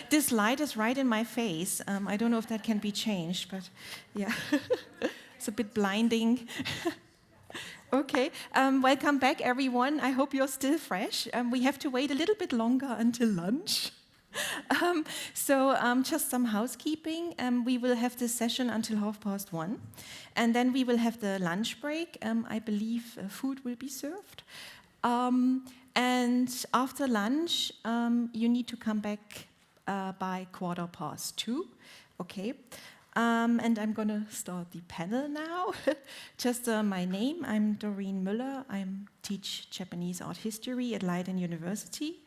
This light is right in my face. I don't know if that can be changed, but yeah, it's a bit blinding. Okay, welcome back, everyone. I hope you're still fresh. We have to wait a little bit longer until lunch. Just some housekeeping. We will have this session until 1:30, and then we will have the lunch break. I believe food will be served. And after lunch, you need to come back by 2:15, okay? And I'm going to start the panel now. Just my name, I'm Doreen Miller. I teach Japanese art history at Leiden University.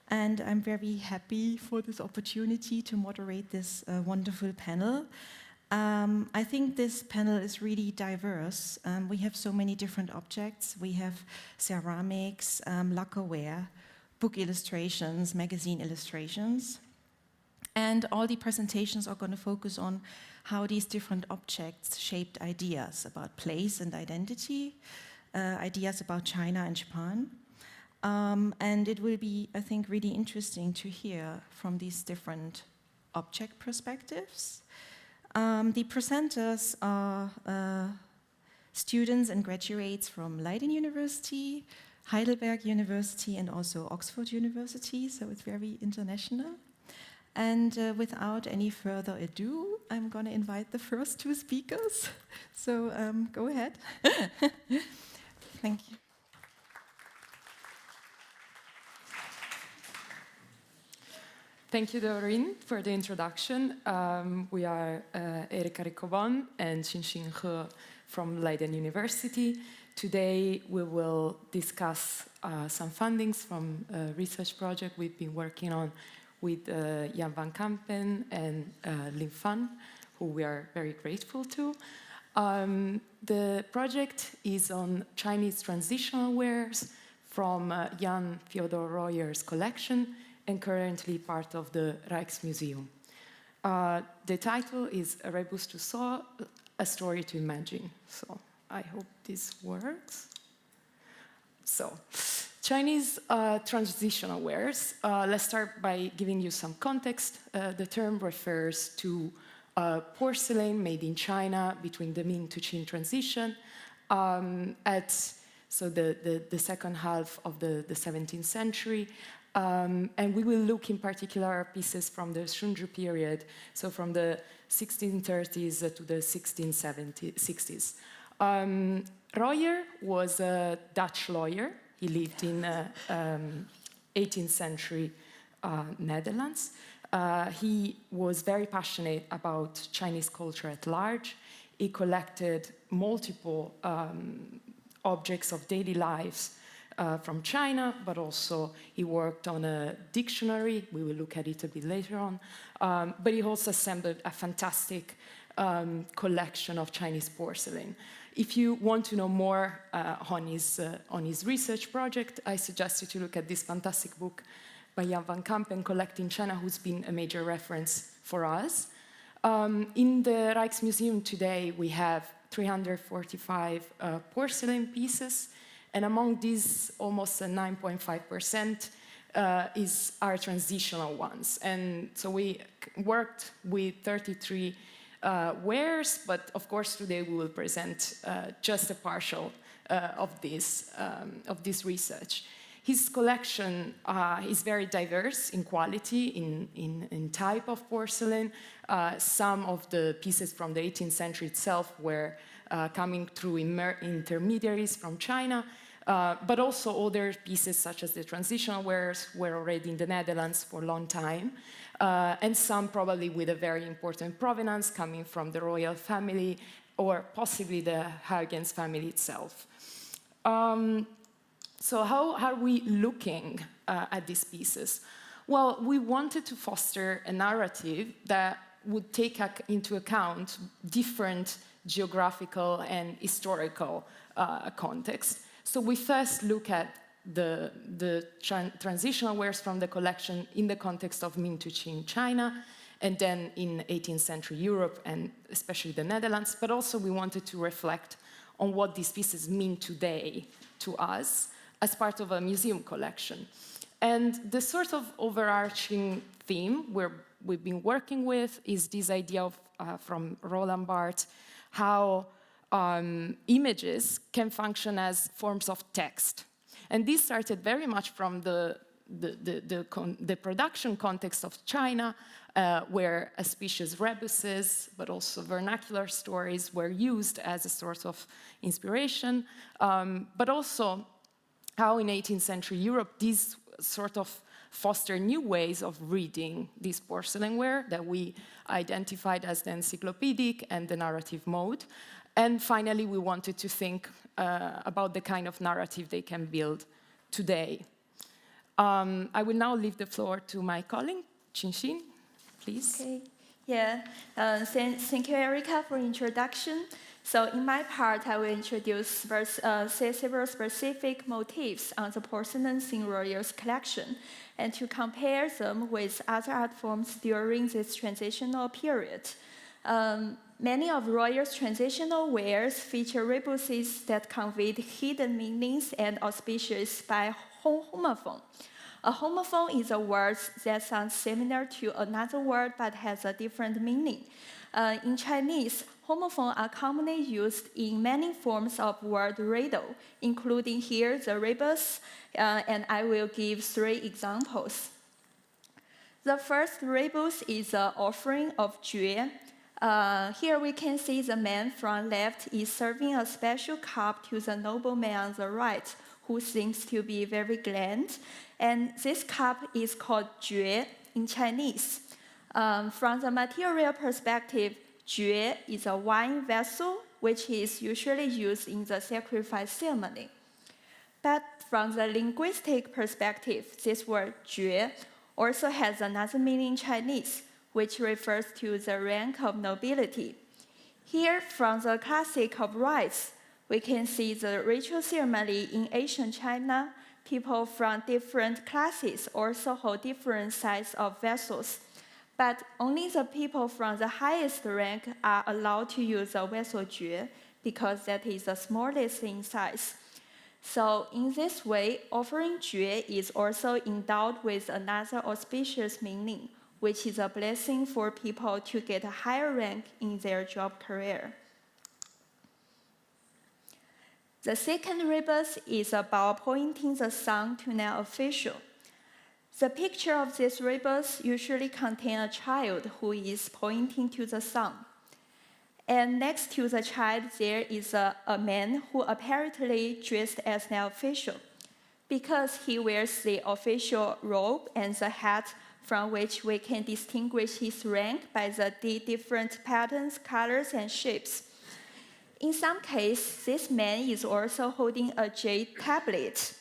And I'm very happy for this opportunity to moderate this wonderful panel. I think this panel is really diverse. We have so many different objects. We have ceramics, lacquerware, book illustrations, magazine illustrations. And all the presentations are going to focus on how these different objects shaped ideas about place and identity, ideas about China and Japan. And it will be, I think, really interesting to hear from these different object perspectives. The presenters are students and graduates from Leiden University, Heidelberg University, and also Oxford University, so it's very international. And without any further ado, I'm going to invite the first two speakers. So go ahead. Thank you. Thank you, Doreen, for the introduction. We are Erika Riccobon Qinxin He from Leiden University. Today, we will discuss some fundings from a research project we've been working on with Jan van Kampen and Lin Fan, who we are very grateful to. The project is on Chinese transitional wares from Jan Theodor Royer's collection and currently part of the Rijksmuseum. The title is A Rebus to Saw, A Story to Imagine. So I hope this works. So, Chinese transitional wares. Let's start by giving you some context. The term refers to porcelain made in China between the Ming to Qing transition the second half of the 17th century. And we will look in particular at pieces from the Shunju period, so from the 1630s to the 1660s. Royer was a Dutch lawyer. He lived in 18th century Netherlands. He was very passionate about Chinese culture at large. He collected multiple objects of daily lives from China, but also he worked on a dictionary. We will look at it a bit later on. But he also assembled a fantastic collection of Chinese porcelain. If you want to know more on his research project, I suggest you to look at this fantastic book by Jan van Kampen, Collecting China, who's been a major reference for us. In the Rijksmuseum today, we have 345 porcelain pieces, and among these, almost 9.5% are transitional ones. And so we worked with 33 wares, but of course today we will present just a partial of this research. His collection is very diverse in quality, in type of porcelain. Some of the pieces from the 18th century itself were coming through intermediaries from China, but also other pieces such as the transitional wares were already in the Netherlands for a long time, and some probably with a very important provenance coming from the royal family or possibly the Huygens family itself. So how are we looking at these pieces? Well, we wanted to foster a narrative that would take into account different geographical and historical context. So we first look at the transitional wares from the collection in the context of Ming to Qing China, and then in 18th century Europe and especially the Netherlands, but also we wanted to reflect on what these pieces mean today to us as part of a museum collection. And the sort of overarching theme we've been working with is this idea of, from Roland Barthes, how images can function as forms of text. And this started very much from the production context of China, where auspicious rebuses, but also vernacular stories were used as a sort of inspiration, but also how in 18th century Europe these sort of foster new ways of reading this porcelainware that we identified as the encyclopedic and the narrative mode. And finally, we wanted to think about the kind of narrative they can build today. I will now leave the floor to my colleague, Qinxin, please. Okay. Yeah, thank you, Erika, for introduction. So in my part, I will introduce several specific motifs on the porcelains in Royal's collection and to compare them with other art forms during this transitional period. Many of Royal's transitional wares feature rebuses that conveyed hidden meanings and auspicious by homophone. A homophone is a word that sounds similar to another word but has a different meaning. In Chinese, homophones are commonly used in many forms of word riddle, including here the rebus, and I will give 3 examples. The first rebus is the offering of jue. Here we can see the man from left is serving a special cup to the nobleman on the right, who seems to be very grand. And this cup is called jue in Chinese. From the material perspective, jue is a wine vessel, which is usually used in the sacrifice ceremony. But from the linguistic perspective, this word jue also has another meaning in Chinese, which refers to the rank of nobility. Here, from the classic of rites, we can see the ritual ceremony in ancient China. People from different classes also hold different sizes of vessels. But only the people from the highest rank are allowed to use a vessel jue because that is the smallest in size. So in this way, offering jue is also endowed with another auspicious meaning, which is a blessing for people to get a higher rank in their job career. The second rebus is about pointing the sun to an official. The picture of this rebus usually contains a child who is pointing to the sun. And next to the child, there is a man who apparently dressed as an official because he wears the official robe and the hat from which we can distinguish his rank by the different patterns, colors, and shapes. In some cases, this man is also holding a jade tablet,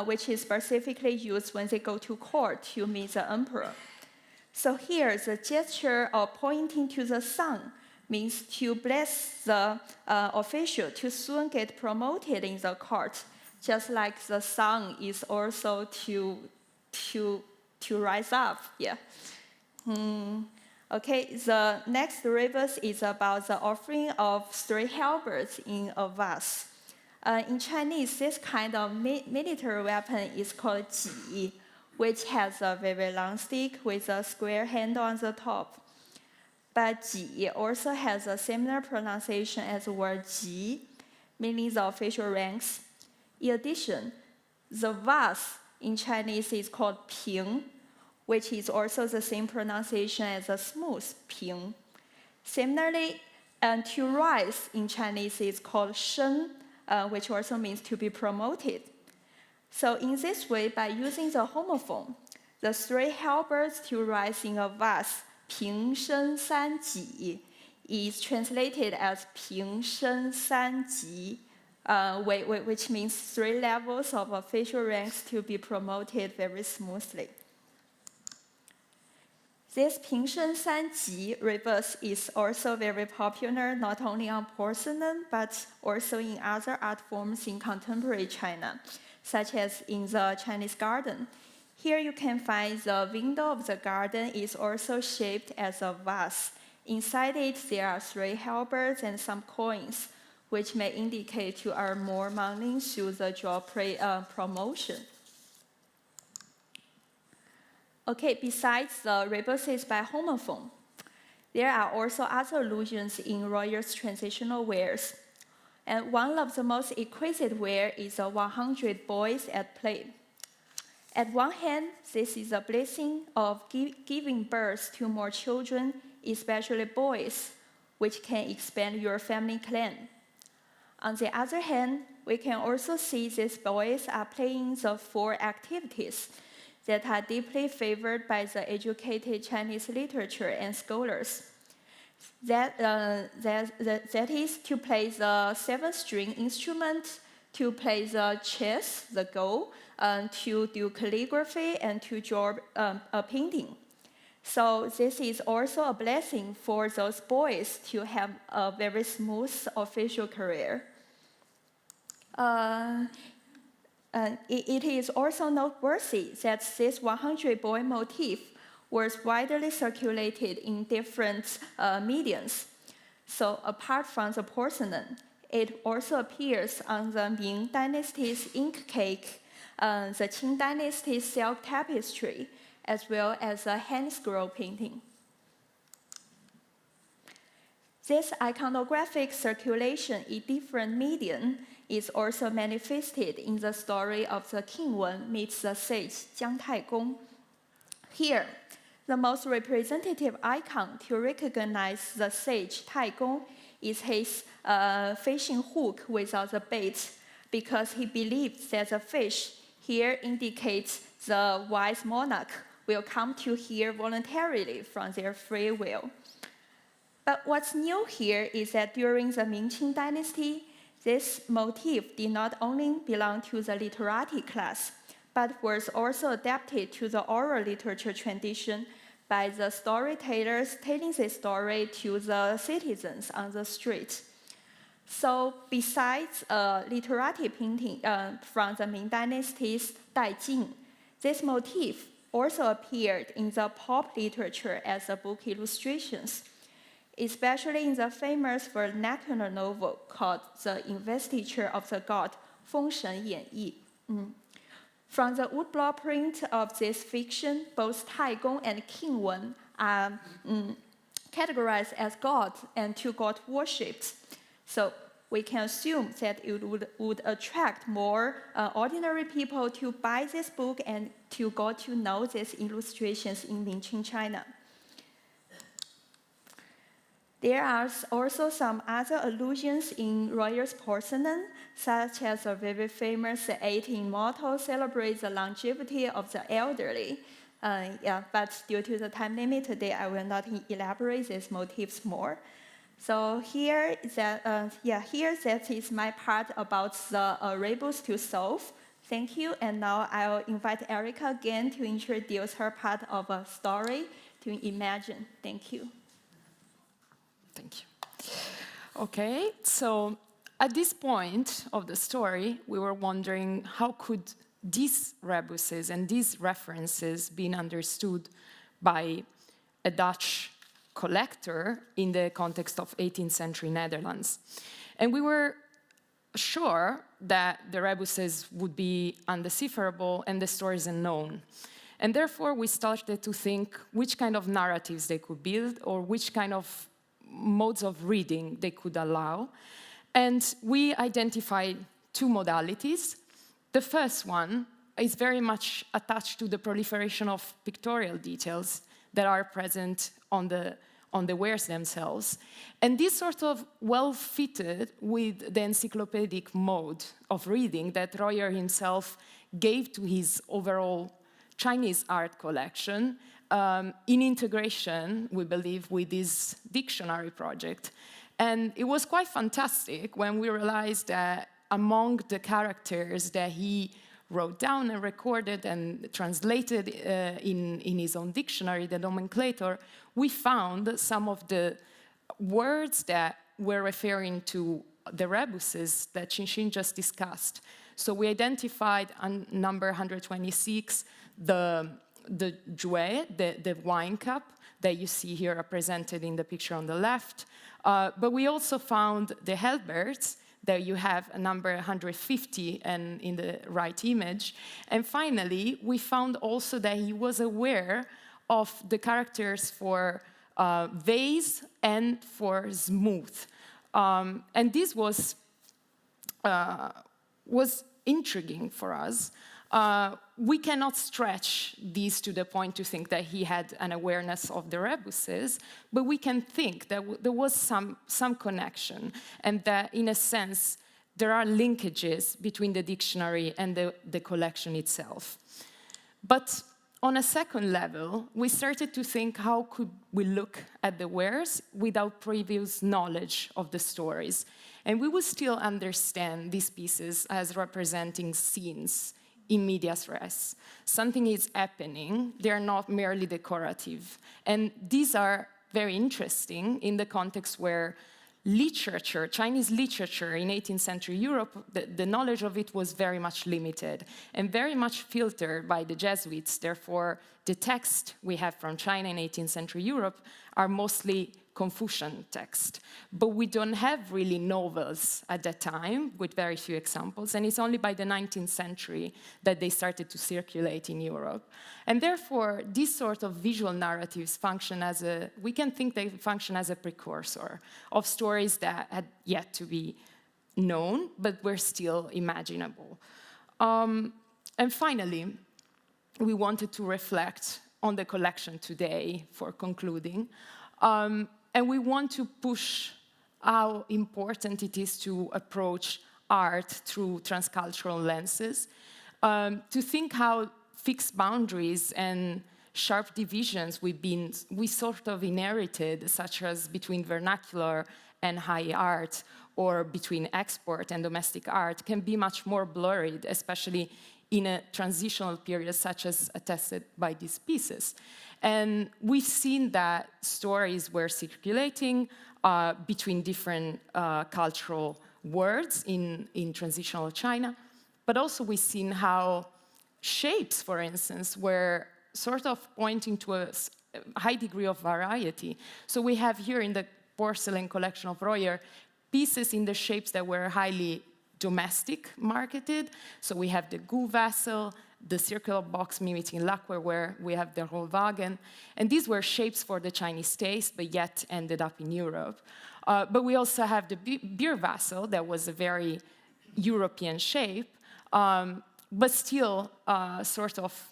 which is specifically used when they go to court to meet the emperor. So here, the gesture of pointing to the sun means to bless the official to soon get promoted in the court, just like the sun is also to rise up. Yeah. Okay, the next rebus is about the offering of 3 halberds in a vase. In Chinese, this kind of military weapon is called ji, which has a very long stick with a square handle on the top. But ji also has a similar pronunciation as the word ji, meaning the official ranks. In addition, the vase in Chinese is called ping, which is also the same pronunciation as a smooth ping. Similarly, to rise in Chinese is called shen, which also means to be promoted. So in this way, by using the homophone, the 3 halberds to rise in a vase, ping shen san ji, is translated as ping shen san ji, which means 3 levels of official ranks to be promoted very smoothly. This Pingshen Sanji rebus is also very popular not only on porcelain but also in other art forms in contemporary China, such as in the Chinese garden. Here you can find the window of the garden is also shaped as a vase. Inside it there are 3 halberds and some coins, which may indicate to our more mundane through the job promotion. Okay, besides the rebuses by homophone, there are also other allusions in Royer's transitional wares. And one of the most exquisite ware is the 100 boys at play. At one hand, this is a blessing of giving birth to more children, especially boys, which can expand your family clan. On the other hand, we can also see these boys are playing the 4 activities that are deeply favored by the educated Chinese literature and scholars. That is to play the 7-string instrument, to play the chess, the Go, to do calligraphy, and to draw a painting. So this is also a blessing for those boys to have a very smooth official career. It is also noteworthy that this 100-boy motif was widely circulated in different mediums. So apart from the porcelain, it also appears on the Ming Dynasty's ink cake, the Qing Dynasty's silk tapestry, as well as a hand scroll painting. This iconographic circulation in different mediums is also manifested in the story of the King Wen meets the sage Jiang Taigong. Here, the most representative icon to recognize the sage Taigong is his fishing hook without the bait, because he believes that the fish here indicates the wise monarch will come to here voluntarily from their free will. But what's new here is that during the Ming-Qing dynasty, this motif did not only belong to the literati class, but was also adapted to the oral literature tradition by the storytellers telling the story to the citizens on the street. So besides literati painting from the Ming Dynasty's Daijing, this motif also appeared in the pop literature as a book illustrations, especially in the famous vernacular novel called The Investiture of the God, Feng Shen Yan Yi. From the woodblock print of this fiction, both Taigong and King Wen are categorized as gods and to God worshipped. So we can assume that it would attract more ordinary people to buy this book and to go to know these illustrations in Ming-Qing China. There are also some other allusions in Royer's porcelain, such as a very famous 18 motto celebrates the longevity of the elderly. But due to the time limit today, I will not elaborate these motifs more. So here that is my part about the rebus to solve. Thank you, and now I'll invite Erika again to introduce her part of a story to imagine. Thank you. Thank you. Okay, so at this point of the story, we were wondering how could these rebuses and these references be understood by a Dutch collector in the context of 18th century Netherlands. And we were sure that the rebuses would be undecipherable and the stories unknown. And therefore, we started to think which kind of narratives they could build or which kind of modes of reading they could allow. And we identified 2 modalities. The first one is very much attached to the proliferation of pictorial details that are present on the wares themselves. And this sort of well fitted with the encyclopedic mode of reading that Royer himself gave to his overall Chinese art collection, in integration, we believe, with this dictionary project. And it was quite fantastic when we realized that among the characters that he wrote down and recorded and translated in his own dictionary, the nomenclator, we found some of the words that were referring to the rebuses that Qinxin just discussed. So we identified on number 126 the jouet, the wine cup that you see here represented in the picture on the left. But we also found the halberds There you have a number 150 and in the right image. And finally, we found also that he was aware of the characters for vase and for smooth. And this was intriguing for us. We cannot stretch these to the point to think that he had an awareness of the rebuses, but we can think that there was some connection, and that, in a sense, there are linkages between the dictionary and the collection itself. But on a second level, we started to think, how could we look at the wares without previous knowledge of the stories? And we would still understand these pieces as representing scenes in medias res. Something is happening, they are not merely decorative. And these are very interesting in the context where literature, Chinese literature in 18th century Europe, the knowledge of it was very much limited and very much filtered by the Jesuits. Therefore, the texts we have from China in 18th century Europe are mostly Confucian text. But we don't have really novels at that time, with very few examples, and it's only by the 19th century that they started to circulate in Europe. And therefore, these sort of visual narratives function as we can think they function as a precursor of stories that had yet to be known, but were still imaginable. And finally, we wanted to reflect on the collection today for concluding. And we want to push how important it is to approach art through transcultural lenses, to think how fixed boundaries and sharp divisions we sort of inherited, such as between vernacular and high art, or between export and domestic art, can be much more blurred, especially in a transitional period such as attested by these pieces. And we've seen that stories were circulating between different cultural words in transitional China, but also we've seen how shapes, for instance, were sort of pointing to a high degree of variety. So we have here in the porcelain collection of Royer pieces in the shapes that were highly domestic marketed. So we have the Gu vessel, the circular box mimicking lacquer, where we have the Rollwagen. And these were shapes for the Chinese taste, but yet ended up in Europe. But we also have the beer vessel that was a very European shape, but still sort of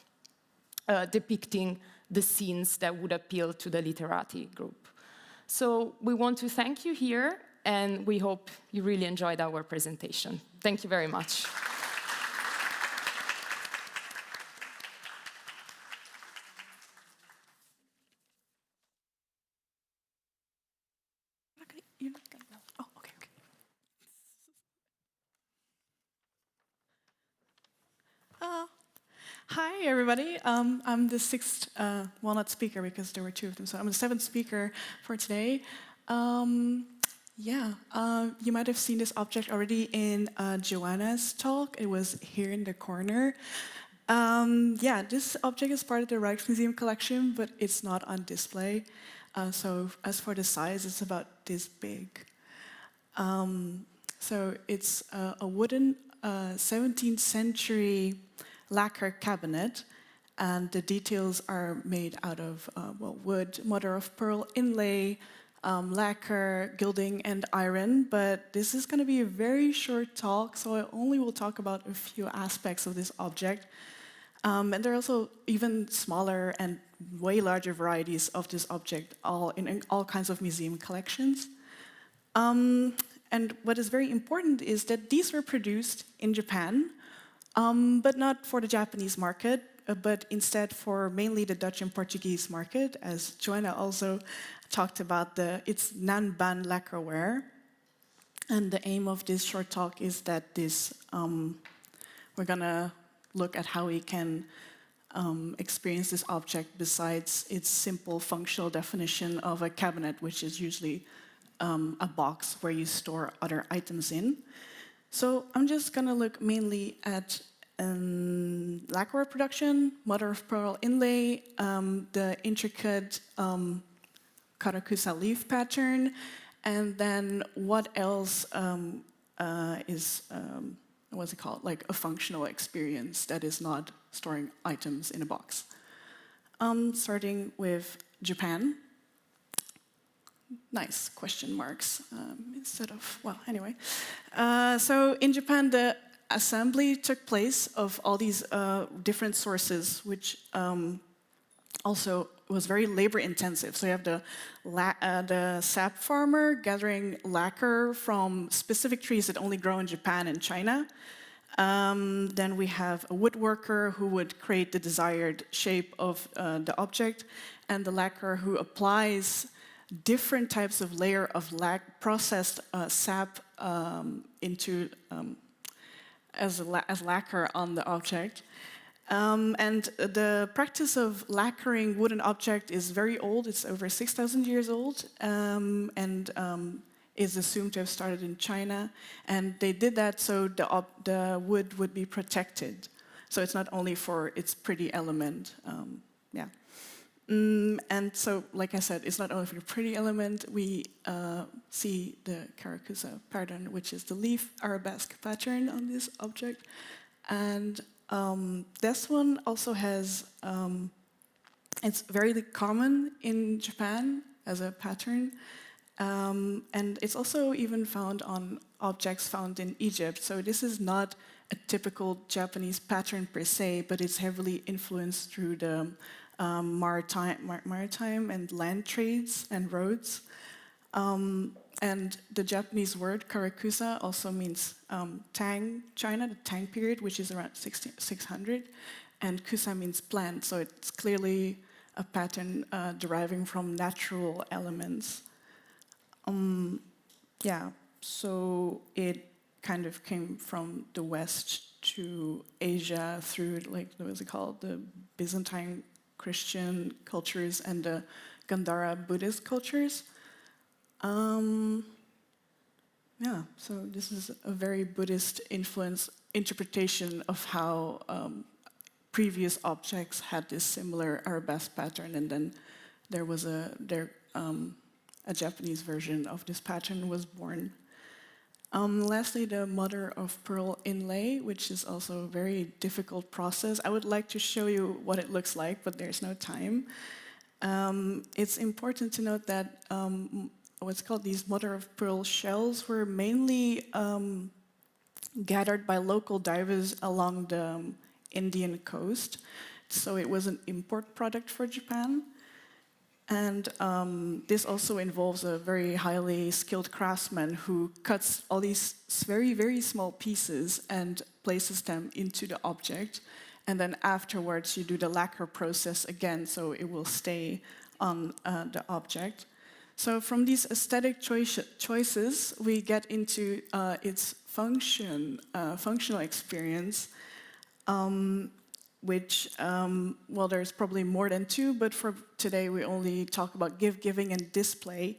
depicting the scenes that would appeal to the literati group. So we want to thank you here, and we hope you really enjoyed our presentation. Thank you very much. You're not gonna know. Oh, okay, okay. Hi, everybody. I'm the sixth walnut speaker because there were two of them, so I'm the seventh speaker for today. You might have seen this object already in Joanna's talk. It was here in the corner. This object is part of the Rijksmuseum collection, but it's not on display. So as for the size, it's about this big. So it's a wooden 17th century lacquer cabinet, and the details are made out of wood, mother-of-pearl inlay, lacquer, gilding, and iron. But this is going to be a very short talk, so I only will talk about a few aspects of this object. And there are also even smaller and way larger varieties of this object, all in all kinds of museum collections. And what is very important is that these were produced in Japan, but not for the Japanese market, but instead for mainly the Dutch and Portuguese market, as Joanna also talked about. It's Nanban lacquerware. And the aim of this short talk is that we're gonna look at how we can experience this object besides its simple functional definition of a cabinet, which is usually a box where you store other items in. So I'm just gonna look mainly at lacquer production, mother-of-pearl inlay, the intricate karakusa leaf pattern, and then what else is, what's it called, like a functional experience that is not storing items in a box. Starting with Japan. Nice question marks instead of, well, anyway. So in Japan, the assembly took place of all these different sources, which also was very labor intensive. So you have the sap farmer gathering lacquer from specific trees that only grow in Japan and China. Then we have a woodworker who would create the desired shape of the object, and the lacquer who applies different types of layer of processed sap into as lacquer on the object. And the practice of lacquering wooden object is very old. It's over 6,000 years old, and is assumed to have started in China. And they did that so the wood would be protected. So it's not only for its pretty element. And so, like I said, it's not only for the pretty element. We see the Karakusa pattern, which is the leaf arabesque pattern on this object. And this one also has, it's very common in Japan as a pattern. And it's also even found on objects found in Egypt. So this is not a typical Japanese pattern per se, but it's heavily influenced through the maritime and land trades and roads. And the Japanese word karakusa also means Tang China, the Tang period, which is around 600. And kusa means plant, so it's clearly a pattern deriving from natural elements. So it kind of came from the West to Asia through, like, what's it called, the Byzantine Christian cultures and the Gandhara Buddhist cultures. So this is a very Buddhist influence interpretation of how previous objects had this similar arabesque pattern, and then there was a Japanese version of this pattern was born. Lastly, the mother of pearl inlay, which is also a very difficult process. I would like to show you what it looks like, but there's no time. It's important to note that what's called these mother of pearl shells were mainly gathered by local divers along the Indian coast. So it was an import product for Japan. And this also involves a very highly skilled craftsman who cuts all these very, very small pieces and places them into the object. And then afterwards, you do the lacquer process again, so it will stay on the object. So from these aesthetic choices, we get into its functional experience, which, well, there's probably more than two, but for today we only talk about giving, and display.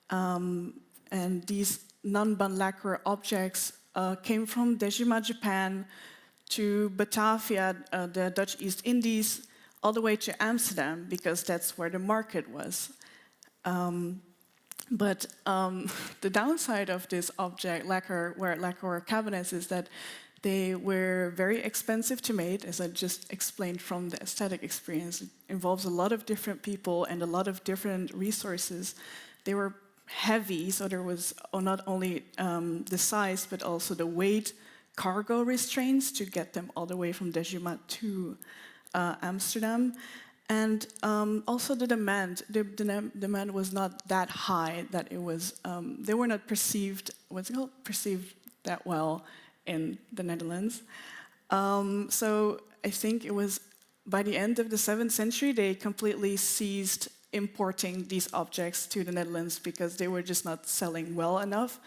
And these non-bond lacquer objects came from Dejima, Japan, to Batavia, the Dutch East Indies, all the way to Amsterdam, because that's where the market was. But the downside of this object, lacquer cabinets, is that they were very expensive to make, as I just explained from the aesthetic experience. It involves a lot of different people and a lot of different resources. They were heavy, so there was not only the size, but also the weight cargo restraints to get them all the way from Dejima to Amsterdam. And also the demand. The demand was not that high that it was, they were not perceived that well in the Netherlands. So I think it was by the end of the 7th century, they completely ceased importing these objects to the Netherlands because they were just not selling well enough.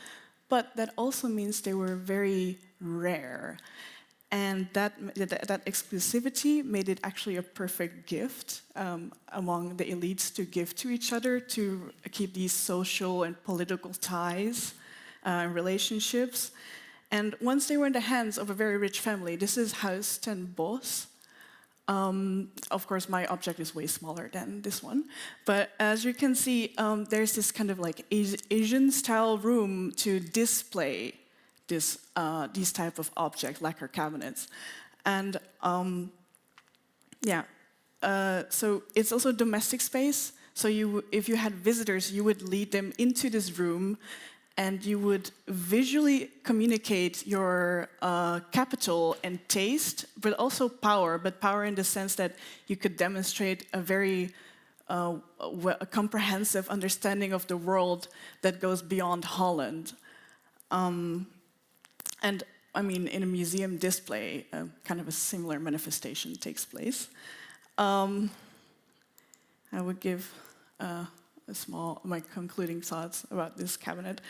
But that also means they were very rare. And that exclusivity made it actually a perfect gift among the elites to give to each other to keep these social and political ties and relationships. And once they were in the hands of a very rich family, this is Huis ten Bos. Of course, my object is way smaller than this one. But as you can see, there's this kind of like Asian-style room to display these type of objects, lacquer cabinets. And so it's also domestic space. So if you had visitors, you would lead them into this room and you would visually communicate your capital and taste, but also power, but power in the sense that you could demonstrate a very a comprehensive understanding of the world that goes beyond Holland. And I mean, in a museum display, kind of a similar manifestation takes place. I would give my concluding thoughts about this cabinet.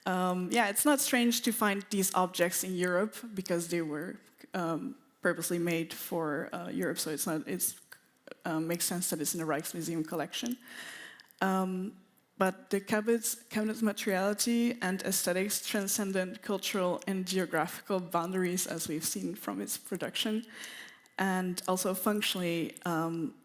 It's not strange to find these objects in Europe because they were purposely made for Europe, so it makes sense that it's in the Rijksmuseum collection. But the cabinet's materiality and aesthetics transcended cultural and geographical boundaries, as we've seen from its production. And also functionally,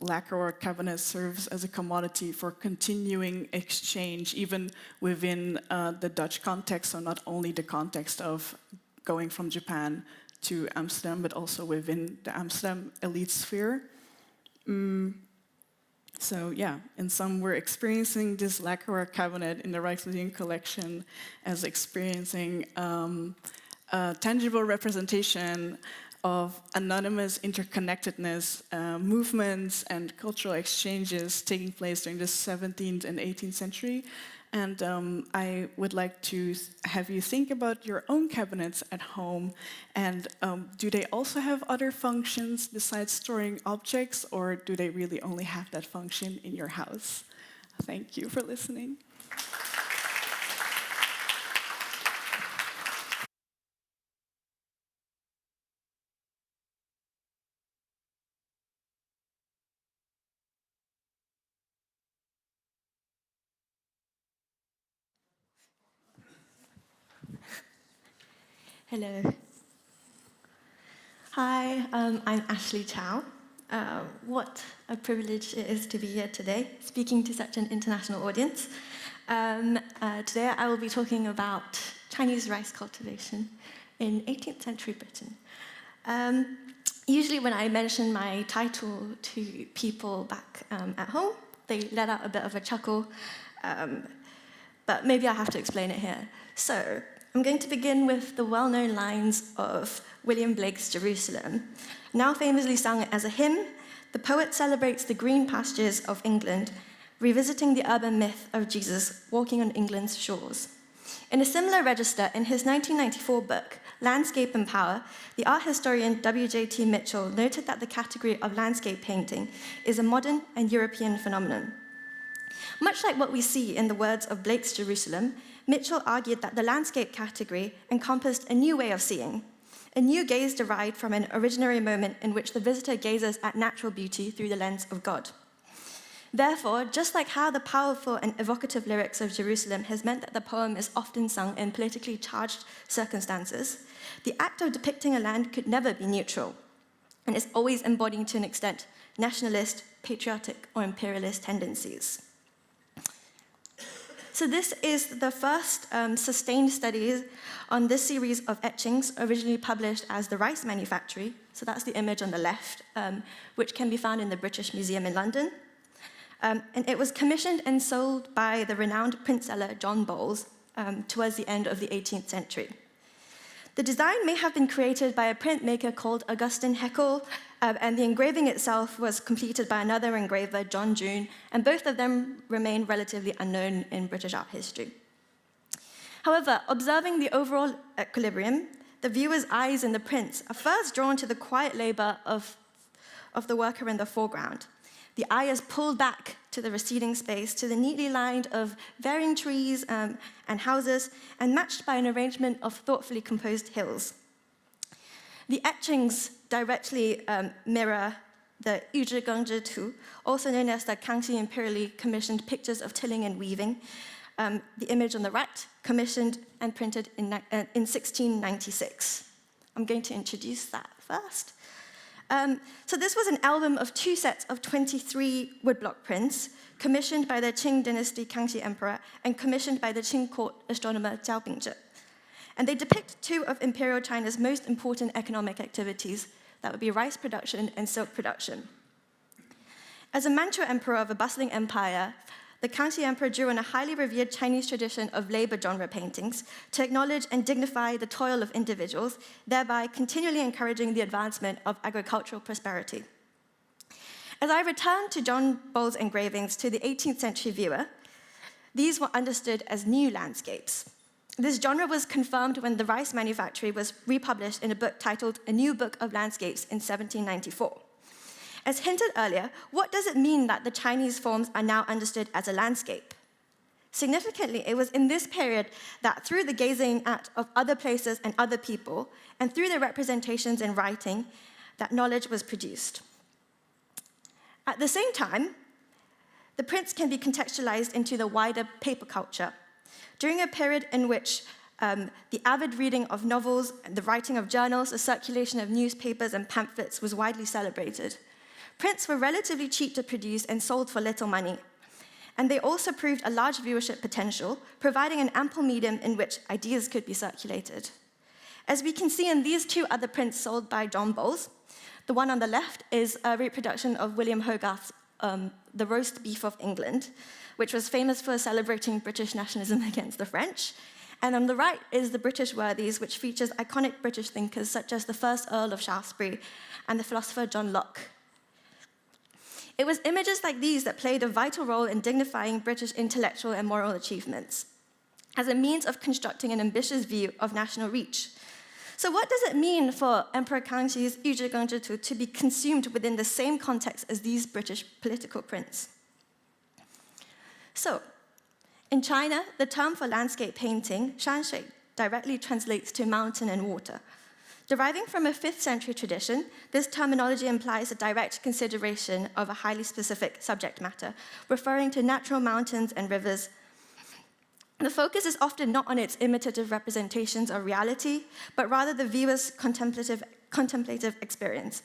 lacquer cabinet serves as a commodity for continuing exchange, even within the Dutch context, so not only the context of going from Japan to Amsterdam, but also within the Amsterdam elite sphere. So yeah, in sum, we're experiencing this lacquer cabinet in the Rijksmuseum collection as experiencing a tangible representation of anonymous interconnectedness, movements and cultural exchanges taking place during the 17th and 18th century. And I would like to have you think about your own cabinets at home. And do they also have other functions besides storing objects, or do they really only have that function in your house? Thank you for listening. Hello. Hi, I'm Ashleigh Chow. What a privilege it is to be here today, speaking to such an international audience. Today I will be talking about Chinese rice cultivation in 18th century Britain. Usually when I mention my title to people back at home, they let out a bit of a chuckle, but maybe I have to explain it here. So, I'm going to begin with the well-known lines of William Blake's Jerusalem. Now famously sung as a hymn, the poet celebrates the green pastures of England, revisiting the urban myth of Jesus walking on England's shores. In a similar register, in his 1994 book, Landscape and Power, the art historian W.J.T. Mitchell noted that the category of landscape painting is a modern and European phenomenon. Much like what we see in the words of Blake's Jerusalem, Mitchell argued that the landscape category encompassed a new way of seeing, a new gaze derived from an originary moment in which the visitor gazes at natural beauty through the lens of God. Therefore, just like how the powerful and evocative lyrics of Jerusalem has meant that the poem is often sung in politically charged circumstances, the act of depicting a land could never be neutral, and is always embodying to an extent nationalist, patriotic, or imperialist tendencies. So this is the first sustained studies on this series of etchings, originally published as The Rice Manufactory. So that's the image on the left, which can be found in the British Museum in London. And it was commissioned and sold by the renowned print seller John Bowles towards the end of the 18th century. The design may have been created by a printmaker called Augustin Heckel, and the engraving itself was completed by another engraver, John June, and both of them remain relatively unknown in British art history. However, observing the overall equilibrium, the viewer's eyes in the prints are first drawn to the quiet labor of the worker in the foreground. The eye is pulled back to the receding space, to the neatly lined of varying trees and houses, and matched by an arrangement of thoughtfully composed hills. The etchings directly mirror the Yuzhi Gengzhi Tu, also known as the Kangxi imperially commissioned pictures of tilling and weaving. The image on the right, commissioned and printed in 1696. I'm going to introduce that first. So this was an album of 2 sets of 23 woodblock prints, commissioned by the Qing dynasty Kangxi emperor and commissioned by the Qing court astronomer Jiao Bingzhi. And they depict two of Imperial China's most important economic activities. That would be rice production and silk production. As a Manchu emperor of a bustling empire, the Kangxi Emperor drew on a highly revered Chinese tradition of labor genre paintings to acknowledge and dignify the toil of individuals, thereby continually encouraging the advancement of agricultural prosperity. As I return to John Bull's engravings to the 18th century viewer, these were understood as new landscapes. This genre was confirmed when the rice manufactory was republished in a book titled A New Book of Landscapes in 1794. As hinted earlier, what does it mean that the Chinese forms are now understood as a landscape? Significantly, it was in this period that through the gazing at of other places and other people, and through their representations in writing, that knowledge was produced. At the same time, the prints can be contextualized into the wider paper culture. During a period in which the avid reading of novels, the writing of journals, the circulation of newspapers and pamphlets was widely celebrated, prints were relatively cheap to produce and sold for little money. And they also proved a large viewership potential, providing an ample medium in which ideas could be circulated. As we can see in these two other prints sold by John Bowles, the one on the left is a reproduction of William Hogarth's The Roast Beef of England, which was famous for celebrating British nationalism against the French. And on the right is The British Worthies, which features iconic British thinkers such as the first Earl of Shaftesbury and the philosopher John Locke. It was images like these that played a vital role in dignifying British intellectual and moral achievements as a means of constructing an ambitious view of national reach. So what does it mean for Emperor Kangxi's Yuzhi Gengzhitu to be consumed within the same context as these British political prints? So, in China, the term for landscape painting, shanshui, directly translates to mountain and water. Deriving from a 5th century tradition, this terminology implies a direct consideration of a highly specific subject matter, referring to natural mountains and rivers. The focus is often not on its imitative representations of reality, but rather the viewer's contemplative experience.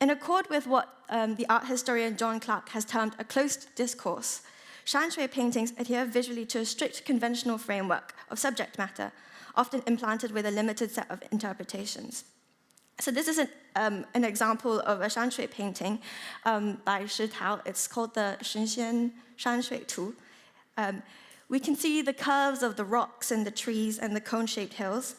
In accord with what the art historian John Clark has termed a closed discourse, shanshui paintings adhere visually to a strict conventional framework of subject matter, often implanted with a limited set of interpretations. So this is an example of a shanshui painting by Shi Tao. It's called the Shunxian Shanshui Tu. We can see the curves of the rocks and the trees and the cone-shaped hills.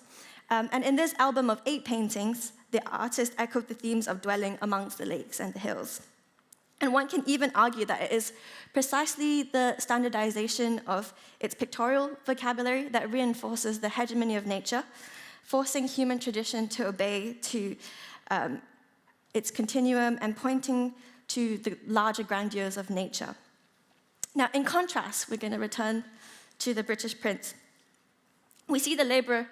And in this album of 8 paintings, the artist echoed the themes of dwelling amongst the lakes and the hills. And one can even argue that it is precisely the standardization of its pictorial vocabulary that reinforces the hegemony of nature, forcing human tradition to obey to its continuum and pointing to the larger grandeurs of nature. Now, in contrast, we're going to return to the British prints. We see the laborer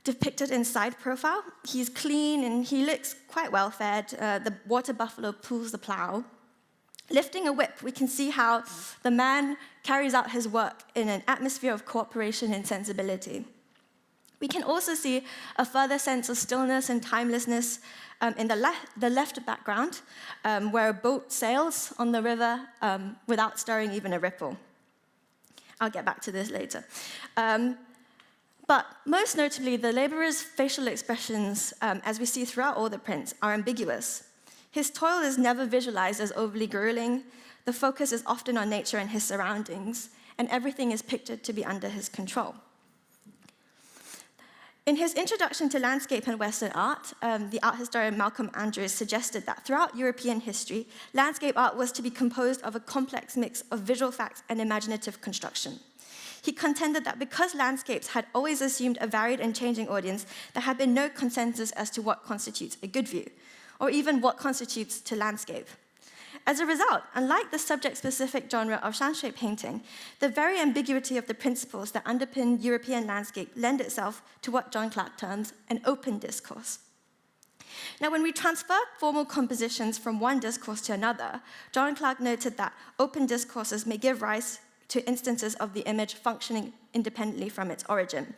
depicted in side profile. He's clean and he looks quite well fed. The water buffalo pulls the plow. Lifting a whip, we can see how the man carries out his work in an atmosphere of cooperation and sensibility. We can also see a further sense of stillness and timelessness in the left background, where a boat sails on the river without stirring even a ripple. I'll get back to this later. But most notably, the laborer's facial expressions, as we see throughout all the prints, are ambiguous. His toil is never visualized as overly grueling. The focus is often on nature and his surroundings, and everything is pictured to be under his control. In his introduction to landscape and Western art, the art historian Malcolm Andrews suggested that throughout European history, landscape art was to be composed of a complex mix of visual facts and imaginative construction. He contended that because landscapes had always assumed a varied and changing audience, there had been no consensus as to what constitutes a good view, or even what constitutes to landscape. As a result, unlike the subject-specific genre of shanshui painting, the very ambiguity of the principles that underpin European landscape lend itself to what John Clark terms an open discourse. Now, when we transfer formal compositions from one discourse to another, John Clark noted that open discourses may give rise to instances of the image functioning independently from its origin.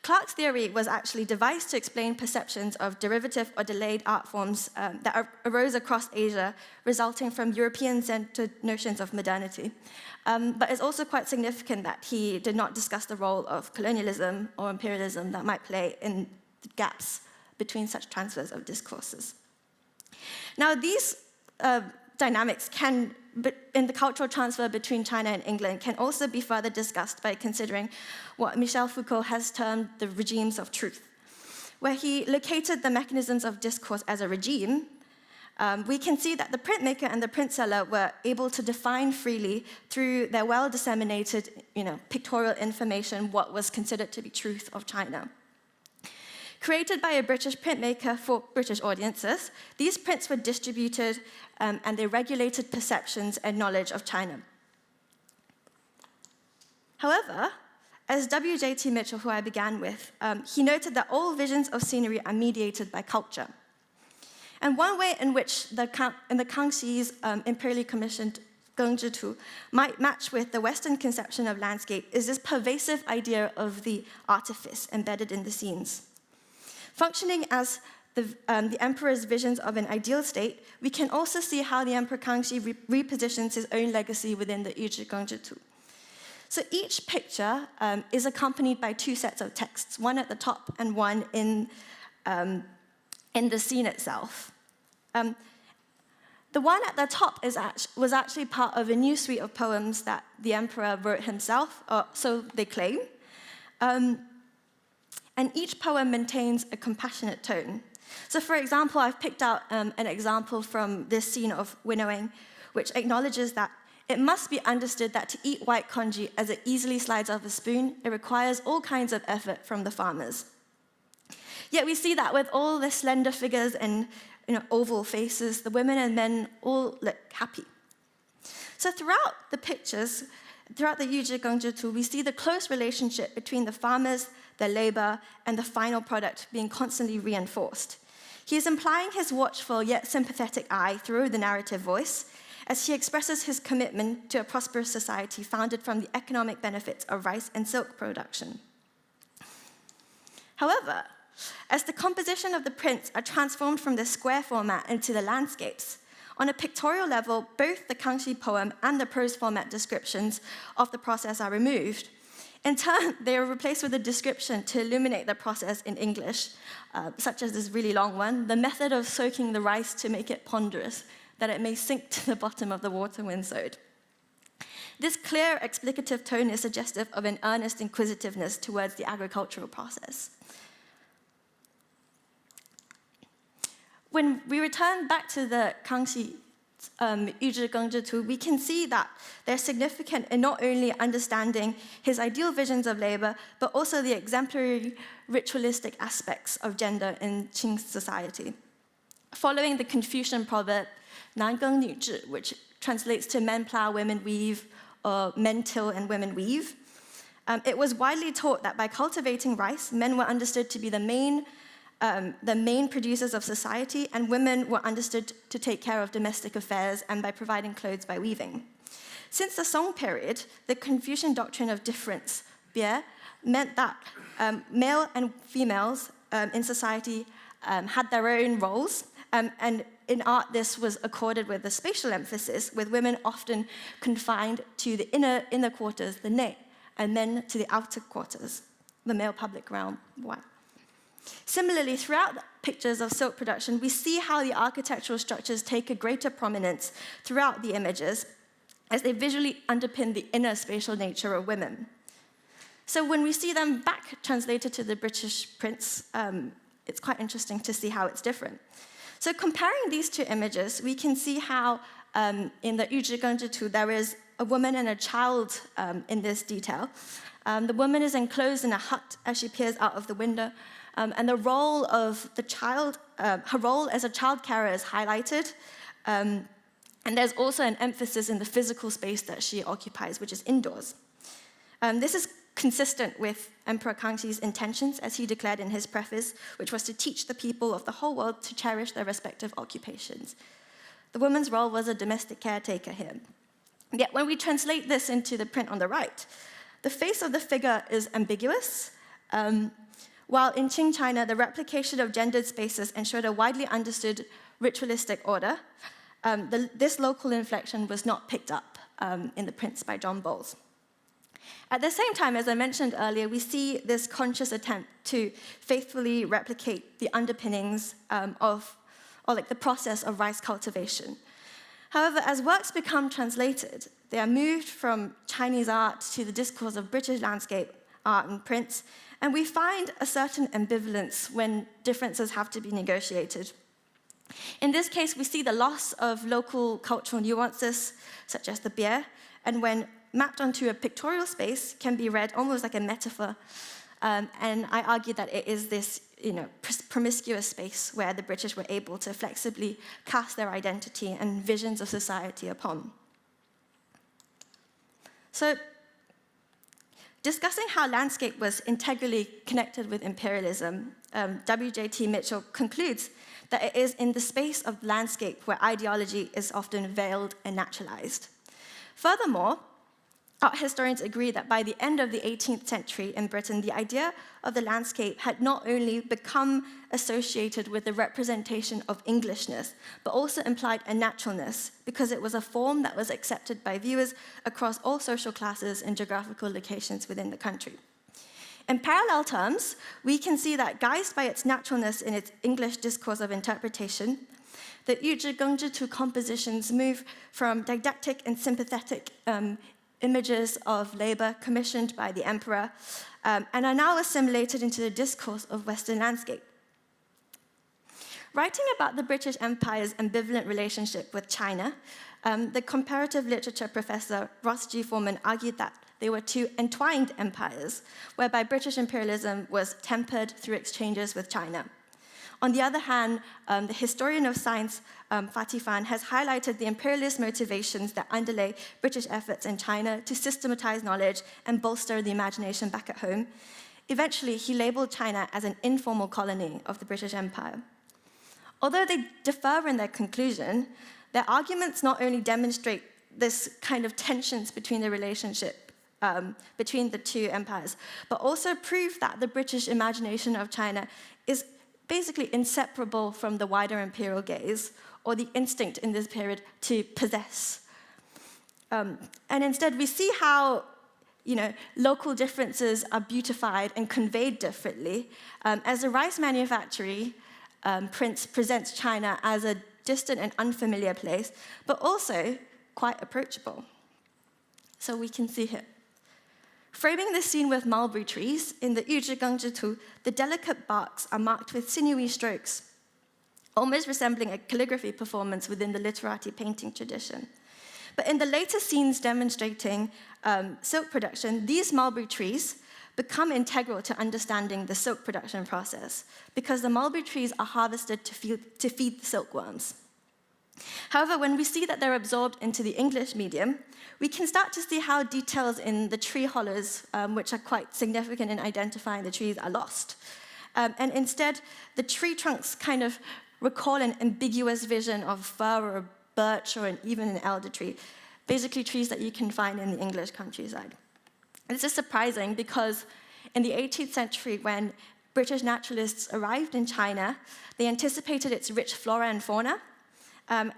Clarke's theory was actually devised to explain perceptions of derivative or delayed art forms that arose across Asia, resulting from European-centered notions of modernity. But it's also quite significant that he did not discuss the role of colonialism or imperialism that might play in the gaps between such transfers of discourses. Now, these dynamics in the cultural transfer between China and England can also be further discussed by considering what Michel Foucault has termed the regimes of truth. Where he located the mechanisms of discourse as a regime, we can see that the printmaker and the printseller were able to define freely through their well-disseminated pictorial information what was considered to be truth of China. Created by a British printmaker for British audiences, these prints were distributed and they regulated perceptions and knowledge of China. However, as W.J.T. Mitchell, who I began with, he noted that all visions of scenery are mediated by culture. And one way in which in the Kangxi's imperially commissioned Gengzhitu might match with the Western conception of landscape is this pervasive idea of the artifice embedded in the scenes. Functioning as the emperor's visions of an ideal state, we can also see how the Emperor Kangxi repositions his own legacy within the Yuzhi Gengzhitu. So each picture is accompanied by two sets of texts, one at the top and one in the scene itself. The one at the top was actually part of a new suite of poems that the emperor wrote himself, or so they claim. And each poem maintains a compassionate tone. So for example, I've picked out an example from this scene of winnowing, which acknowledges that it must be understood that to eat white congee as it easily slides off a spoon, it requires all kinds of effort from the farmers. Yet we see that with all the slender figures and oval faces, the women and men all look happy. So throughout the pictures, throughout the Yuzhi Gengzhitu, we see the close relationship between the farmers, their labor, and the final product being constantly reinforced. He is implying his watchful yet sympathetic eye through the narrative voice as he expresses his commitment to a prosperous society founded from the economic benefits of rice and silk production. However, as the composition of the prints are transformed from the square format into the landscapes, on a pictorial level, both the Kangxi poem and the prose format descriptions of the process are removed. In turn, they are replaced with a description to illuminate the process in English, such as this really long one, the method of soaking the rice to make it ponderous, that it may sink to the bottom of the water when sowed. This clear explicative tone is suggestive of an earnest inquisitiveness towards the agricultural process. When we return back to the Kangxi Yuzhi Gengzhitu, we can see that they're significant in not only understanding his ideal visions of labor, but also the exemplary ritualistic aspects of gender in Qing society. Following the Confucian proverb, 男耕女织, which translates to men plow, women weave, or men till and women weave, it was widely taught that by cultivating rice, men were understood to be the main producers of society, and women were understood to take care of domestic affairs and by providing clothes by weaving. Since the Song period, the Confucian doctrine of difference, bie, meant that male and females in society had their own roles, and in art this was accorded with a spatial emphasis, with women often confined to the inner quarters, the ne, and men to the outer quarters, the male public realm, wai. Similarly, throughout the pictures of silk production, we see how the architectural structures take a greater prominence throughout the images as they visually underpin the inner spatial nature of women. So when we see them back translated to the British prints, it's quite interesting to see how it's different. So comparing these two images, we can see how in the Yuzhi Gengzhitu there is a woman and a child in this detail. The woman is enclosed in a hut as she peers out of the window. And the role of the child, her role as a child carer is highlighted. And there's also an emphasis in the physical space that she occupies, which is indoors. This is consistent with Emperor Kangxi's intentions, as he declared in his preface, which was to teach the people of the whole world to cherish their respective occupations. The woman's role was a domestic caretaker here. Yet when we translate this into the print on the right, the face of the figure is ambiguous, While in Qing China, the replication of gendered spaces ensured a widely understood ritualistic order, this local inflection was not picked up in the prints by John Bowles. At the same time, as I mentioned earlier, we see this conscious attempt to faithfully replicate the underpinnings the process of rice cultivation. However, as works become translated, they are moved from Chinese art to the discourse of British landscape art and prints, and we find a certain ambivalence when differences have to be negotiated. In this case, we see the loss of local cultural nuances, such as the beer, and when mapped onto a pictorial space, can be read almost like a metaphor. And I argue that it is this promiscuous space where the British were able to flexibly cast their identity and visions of society upon. So, discussing how landscape was integrally connected with imperialism, W.J.T. Mitchell concludes that it is in the space of landscape where ideology is often veiled and naturalized. Furthermore, art historians agree that by the end of the 18th century in Britain, the idea of the landscape had not only become associated with the representation of Englishness, but also implied a naturalness, because it was a form that was accepted by viewers across all social classes and geographical locations within the country. In parallel terms, we can see that guised by its naturalness in its English discourse of interpretation, the Yuzhi Gengzhi Tu compositions move from didactic and sympathetic images of labor commissioned by the emperor, and are now assimilated into the discourse of Western landscape. Writing about the British Empire's ambivalent relationship with China, the comparative literature professor Ross G. Foreman argued that they were two entwined empires, whereby British imperialism was tempered through exchanges with China. On the other hand, the historian of science, Fatih Fan, has highlighted the imperialist motivations that underlay British efforts in China to systematize knowledge and bolster the imagination back at home. Eventually, he labeled China as an informal colony of the British Empire. Although they differ in their conclusion, their arguments not only demonstrate this kind of tensions between the relationship between the two empires, but also prove that the British imagination of China is basically inseparable from the wider imperial gaze, or the instinct in this period to possess. And instead, we see how local differences are beautified and conveyed differently, as the rice manufactory prints presents China as a distant and unfamiliar place, but also quite approachable. So we can see here. Framing this scene with mulberry trees, in the Yuzhi Gengzhi Tu, the delicate barks are marked with sinewy strokes, almost resembling a calligraphy performance within the literati painting tradition. But in the later scenes demonstrating silk production, these mulberry trees become integral to understanding the silk production process, because the mulberry trees are harvested to feed the silkworms. However, when we see that they're absorbed into the English medium, we can start to see how details in the tree hollows, which are quite significant in identifying the trees, are lost. And instead, the tree trunks kind of recall an ambiguous vision of fir or birch or even an elder tree, basically trees that you can find in the English countryside. And this is surprising because in the 18th century, when British naturalists arrived in China, they anticipated its rich flora and fauna,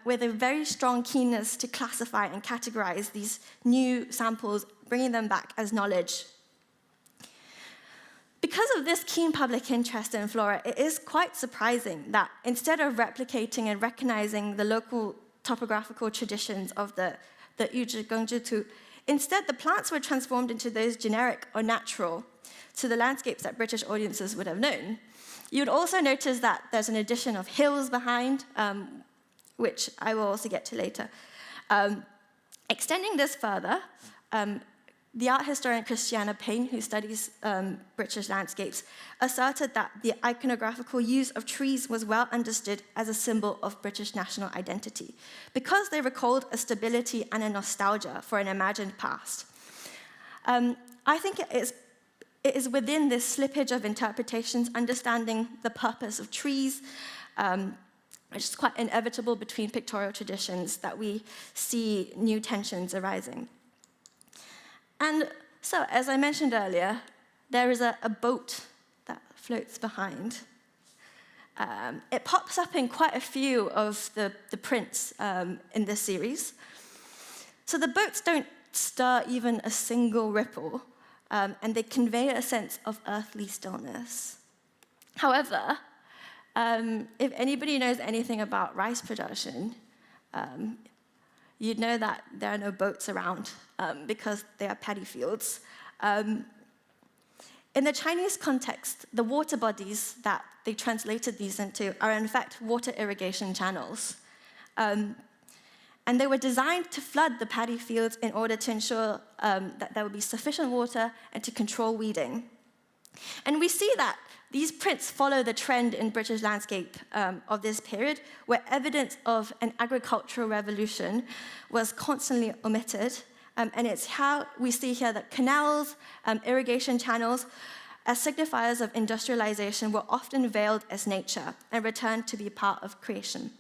with a very strong keenness to classify and categorize these new samples, bringing them back as knowledge. Because of this keen public interest in flora, it is quite surprising that instead of replicating and recognizing the local topographical traditions of the Yuzhi Gengzhi Tu, instead the plants were transformed into those generic or natural to the landscapes that British audiences would have known. You would also notice that there's an addition of hills behind, which I will also get to later. Extending this further, the art historian Christiana Payne, who studies British landscapes, asserted that the iconographical use of trees was well understood as a symbol of British national identity, because they recalled a stability and a nostalgia for an imagined past. I think it is within this slippage of interpretations, understanding the purpose of trees, which is quite inevitable between pictorial traditions, that we see new tensions arising. And so, as I mentioned earlier, there is a boat that floats behind. It pops up in quite a few of the prints in this series. So the boats don't stir even a single ripple, and they convey a sense of earthly stillness. However, if anybody knows anything about rice production, you'd know that there are no boats around because they are paddy fields. In the Chinese context, the water bodies that they translated these into are in fact water irrigation channels. And they were designed to flood the paddy fields in order to ensure that there would be sufficient water and to control weeding. And we see that these prints follow the trend in British landscape of this period, where evidence of an agricultural revolution was constantly omitted. And it's how we see here that canals, irrigation channels, as signifiers of industrialization, were often veiled as nature and returned to be part of creation.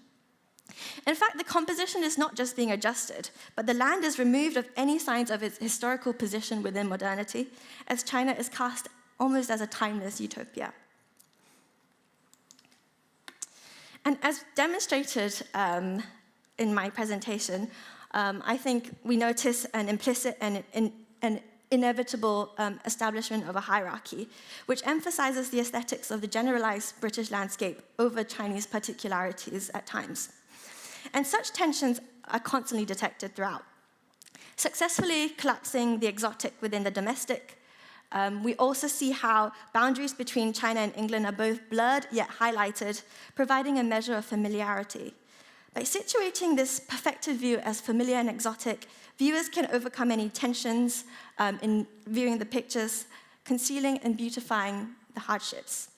In fact, the composition is not just being adjusted, but the land is removed of any signs of its historical position within modernity, as China is cast almost as a timeless utopia. And as demonstrated in my presentation, I think we notice an implicit and an inevitable establishment of a hierarchy, which emphasizes the aesthetics of the generalized British landscape over Chinese particularities at times. And such tensions are constantly detected throughout. Successfully collapsing the exotic within the domestic, we also see how boundaries between China and England are both blurred yet highlighted, providing a measure of familiarity. By situating this perfected view as familiar and exotic, viewers can overcome any tensions in viewing the pictures, concealing and beautifying the hardships.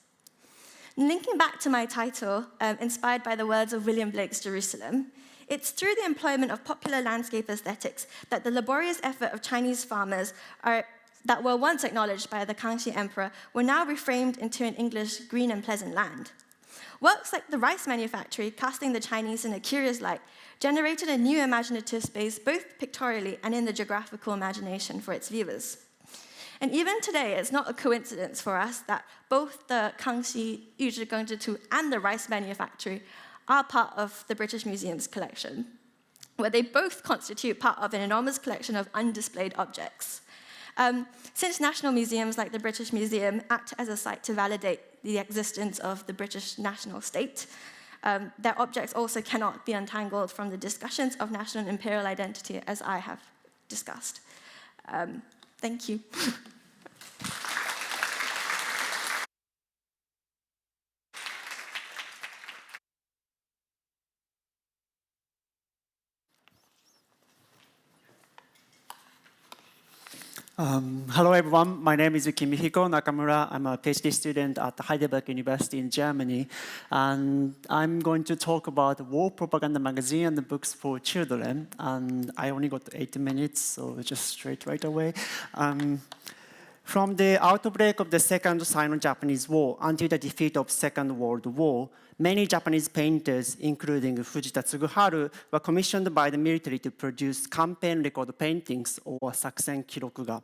Linking back to my title, inspired by the words of William Blake's Jerusalem, it's through the employment of popular landscape aesthetics that the laborious effort of Chinese farmers that were once acknowledged by the Kangxi Emperor were now reframed into an English green and pleasant land. Works like the rice manufactory, casting the Chinese in a curious light, generated a new imaginative space, both pictorially and in the geographical imagination for its viewers. And even today, it's not a coincidence for us that both the Kangxi Yuzhigengzhitu and the rice manufactory are part of the British Museum's collection, where they both constitute part of an enormous collection of undisplayed objects. Since national museums like the British Museum act as a site to validate the existence of the British national state, their objects also cannot be untangled from the discussions of national and imperial identity, as I have discussed. Thank you. Hello everyone, my name is Kimihiko Nakamura. I'm a PhD student at Heidelberg University in Germany, and I'm going to talk about war propaganda magazine and the books for children, and I only got 8 minutes, so just straight right away. From the outbreak of the Second Sino-Japanese War until the defeat of Second World War, many Japanese painters, including Fujita Tsuguharu, were commissioned by the military to produce campaign record paintings or Sakusen Kirokuga.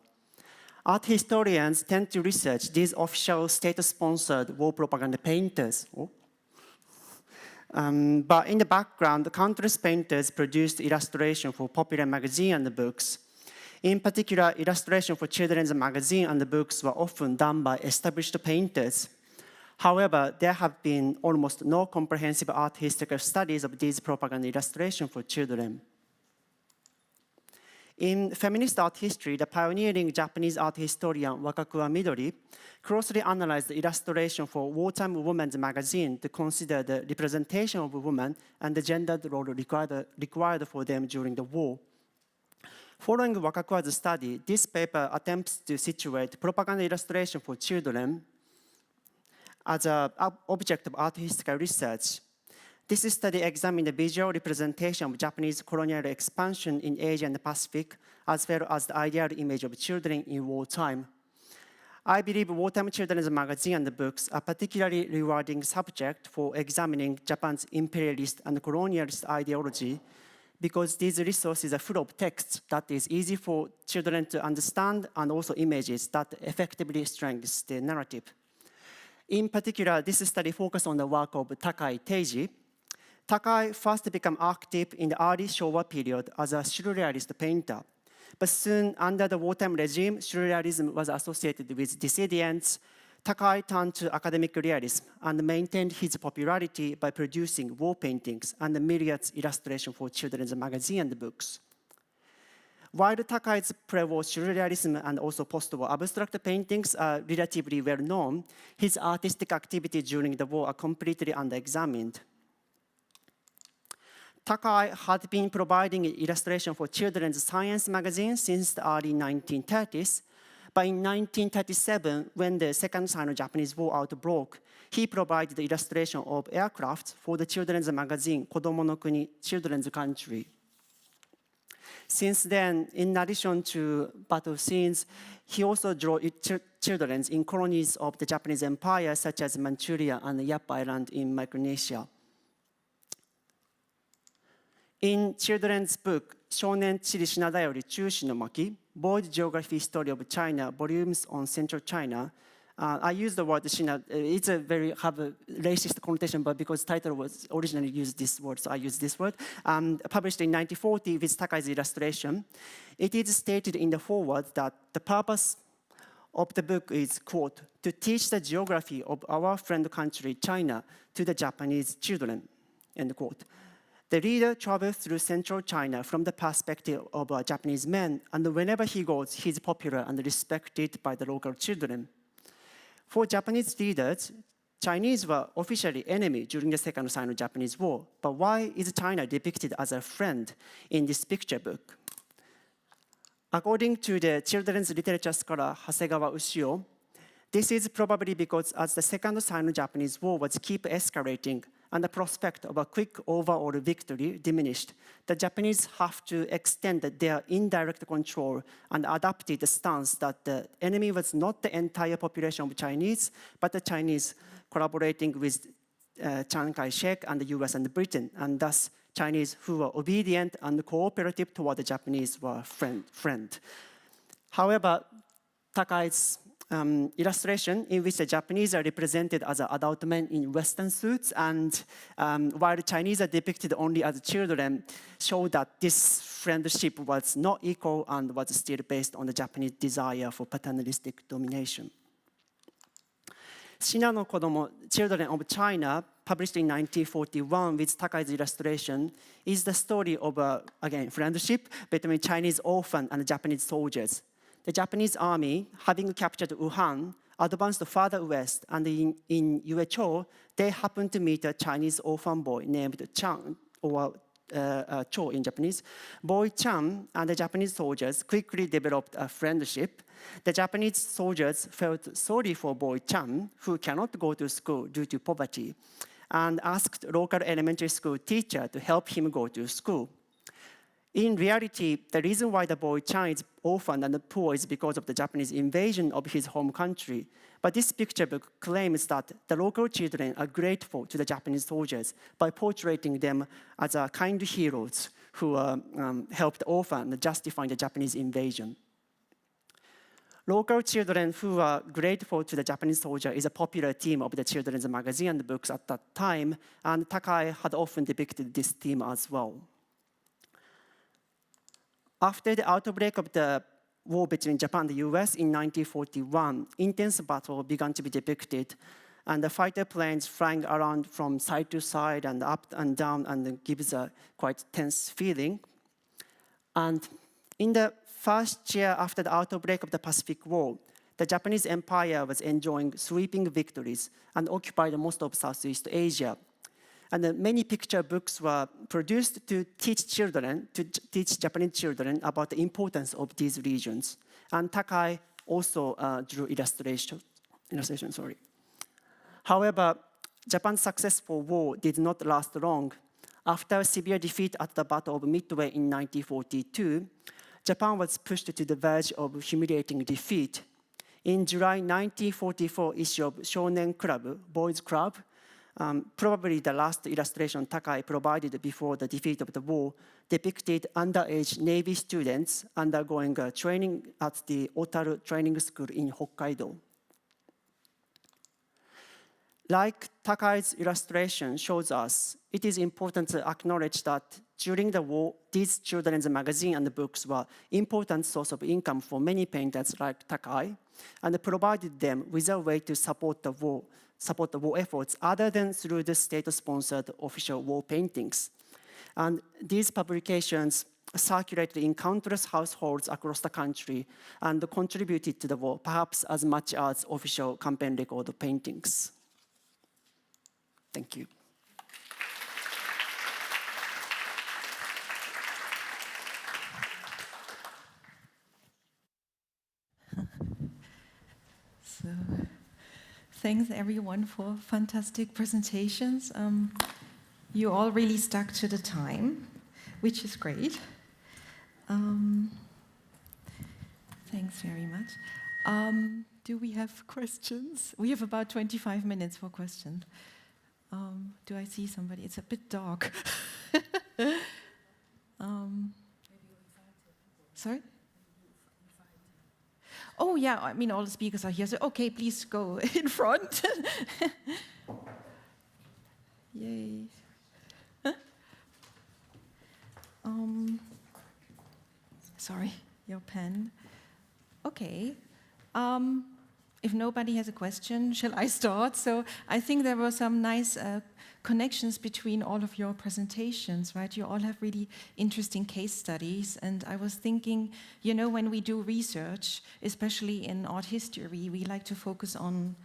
Art historians tend to research these official state-sponsored war propaganda painters. But in the background, countless painters produced illustration for popular magazine and books. In particular, illustration for children's magazine and books were often done by established painters. However, there have been almost no comprehensive art historical studies of these propaganda illustrations for children. In feminist art history, the pioneering Japanese art historian Wakakura Midori closely analyzed the illustration for wartime women's magazine to consider the representation of women and the gendered role required for them during the war. Following Wakakura's study, this paper attempts to situate propaganda illustration for children as an object of art historical research. This study examined the visual representation of Japanese colonial expansion in Asia and the Pacific, as well as the ideal image of children in wartime. I believe wartime children's magazine and books are particularly rewarding subject for examining Japan's imperialist and colonialist ideology, because these resources are full of text that is easy for children to understand and also images that effectively strengthens the narrative. In particular, this study focused on the work of Takai Teiji. Takai first became active in the early Showa period as a surrealist painter. But soon, under the wartime regime, surrealism was associated with dissidents. Takai turned to academic realism and maintained his popularity by producing war paintings and myriad illustrations for children's magazines and books. While Takai's pre-war surrealism and also post-war abstract paintings are relatively well known, his artistic activity during the war are completely under-examined. Takai had been providing illustration for children's science magazines since the early 1930s. But in 1937, when the Second Sino-Japanese War outbroke, he provided the illustration of aircraft for the children's magazine Kodomo no Kuni, Children's Country. Since then, in addition to battle scenes, he also drew children in colonies of the Japanese Empire, such as Manchuria and Yap Island in Micronesia. In children's book, Shounen Chiri Shinadayori Chushi no Maki, Boy's Geography History of China, volumes on Central China, I use the word Shina. It's a very have a racist connotation, but because title was originally used this word, so I use this word. Published in 1940 with Takai's illustration, it is stated in the foreword that the purpose of the book is, quote, to teach the geography of our friend country, China, to the Japanese children, end quote. The reader travels through central China from the perspective of a Japanese man, and whenever he goes, he's popular and respected by the local children. For Japanese readers, Chinese were officially enemy during the Second Sino-Japanese War, but why is China depicted as a friend in this picture book? According to the children's literature scholar Hasegawa Ushio, this is probably because as the Second Sino-Japanese War was keep escalating and the prospect of a quick overall victory diminished, the Japanese have to extend their indirect control and adopted the stance that the enemy was not the entire population of Chinese, but the Chinese collaborating with Chiang Kai-shek and the US and Britain, and thus Chinese who were obedient and cooperative toward the Japanese were friend. However, Takai's illustration in which the Japanese are represented as adult men in Western suits, and while the Chinese are depicted only as children, show that this friendship was not equal and was still based on the Japanese desire for paternalistic domination. Shina no Kodomo, Children of China, published in 1941 with Takai's illustration, is the story of, again, friendship between Chinese orphans and Japanese soldiers. The Japanese army, having captured Wuhan, advanced further west, and in Yuecho, they happened to meet a Chinese orphan boy named Chang, or Cho in Japanese. Boy Chang and the Japanese soldiers quickly developed a friendship. The Japanese soldiers felt sorry for boy Chang, who cannot go to school due to poverty, and asked local elementary school teacher to help him go to school. In reality, the reason why the boy Chang is orphaned and poor is because of the Japanese invasion of his home country. But this picture book claims that the local children are grateful to the Japanese soldiers by portraying them as kind heroes who helped the orphan, justifying the Japanese invasion. Local children who are grateful to the Japanese soldier is a popular theme of the children's magazine and books at that time, and Takai had often depicted this theme as well. After the outbreak of the war between Japan and the US in 1941, intense battle began to be depicted, and the fighter planes flying around from side to side and up and down, and gives a quite tense feeling. And in the first year after the outbreak of the Pacific War, the Japanese Empire was enjoying sweeping victories and occupied most of Southeast Asia. And many picture books were produced to teach Japanese children about the importance of these regions. And Takai also drew illustration. However, Japan's successful war did not last long. After a severe defeat at the Battle of Midway in 1942, Japan was pushed to the verge of humiliating defeat. In July 1944 issue of Shonen Club, Boys Club, Probably the last illustration Takai provided before the defeat of the war depicted underage Navy students undergoing training at the Otaru Training School in Hokkaido. Like Takai's illustration shows us, it is important to acknowledge that during the war, these children's magazines and books were important source of income for many painters like Takai, and provided them with a way to support the war efforts other than through the state-sponsored official war paintings. And these publications circulated in countless households across the country and contributed to the war, perhaps as much as official campaign record paintings. Thank you. So, thanks everyone for fantastic presentations. You all really stuck to the time, which is great. Thanks very much. Do we have questions? We have about 25 minutes for questions. Do I see somebody? It's a bit dark. Sorry? Oh, yeah, I mean, all the speakers are here, so okay, please go in front. Yay. Sorry, your pen. Okay. If nobody has a question, shall I start? So I think there were some nice connections between all of your presentations, right? You all have really interesting case studies. And I was thinking, you know, when we do research, especially in art history, we like to focus on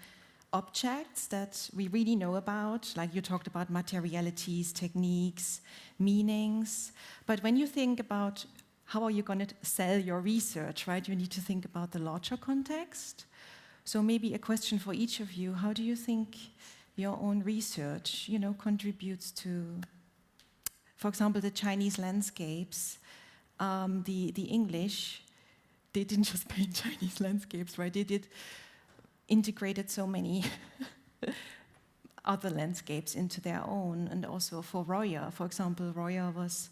objects that we really know about, like you talked about materialities, techniques, meanings. But when you think about how are you going to sell your research, right? You need to think about the larger context. So maybe a question for each of you: how do you think your own research, you know, contributes to, for example, the Chinese landscapes, the English? They didn't just paint Chinese landscapes, right? They did integrated so many other landscapes into their own, and also for Royer, for example, Royer was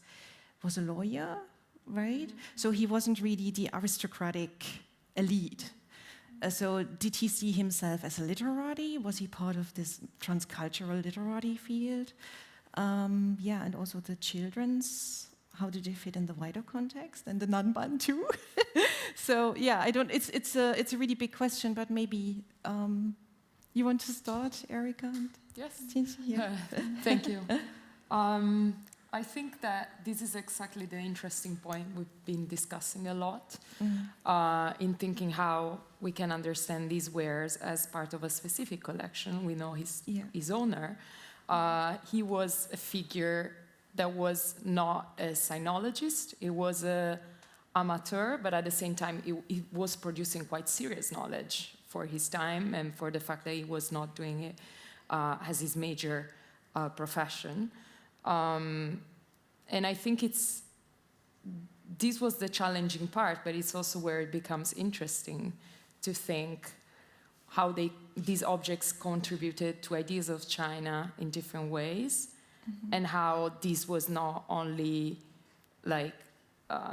a lawyer, right? So he wasn't really the aristocratic elite. So did he see himself as a literati? Was he part of this transcultural literati field? Yeah, and also the children's, how do they fit in the wider context, and the non-ban too? So yeah, I don't. It's a really big question, but maybe you want to start, Erika? Yes. Yeah. Thank you. I think that this is exactly the interesting point we've been discussing a lot in thinking how we can understand these wares as part of a specific collection. We know his owner. He was a figure that was not a sinologist. It was an amateur, but at the same time, he was producing quite serious knowledge for his time and for the fact that he was not doing it as his major profession. And I think this was the challenging part, but it's also where it becomes interesting to think how these objects contributed to ideas of China in different ways, and how this was not only like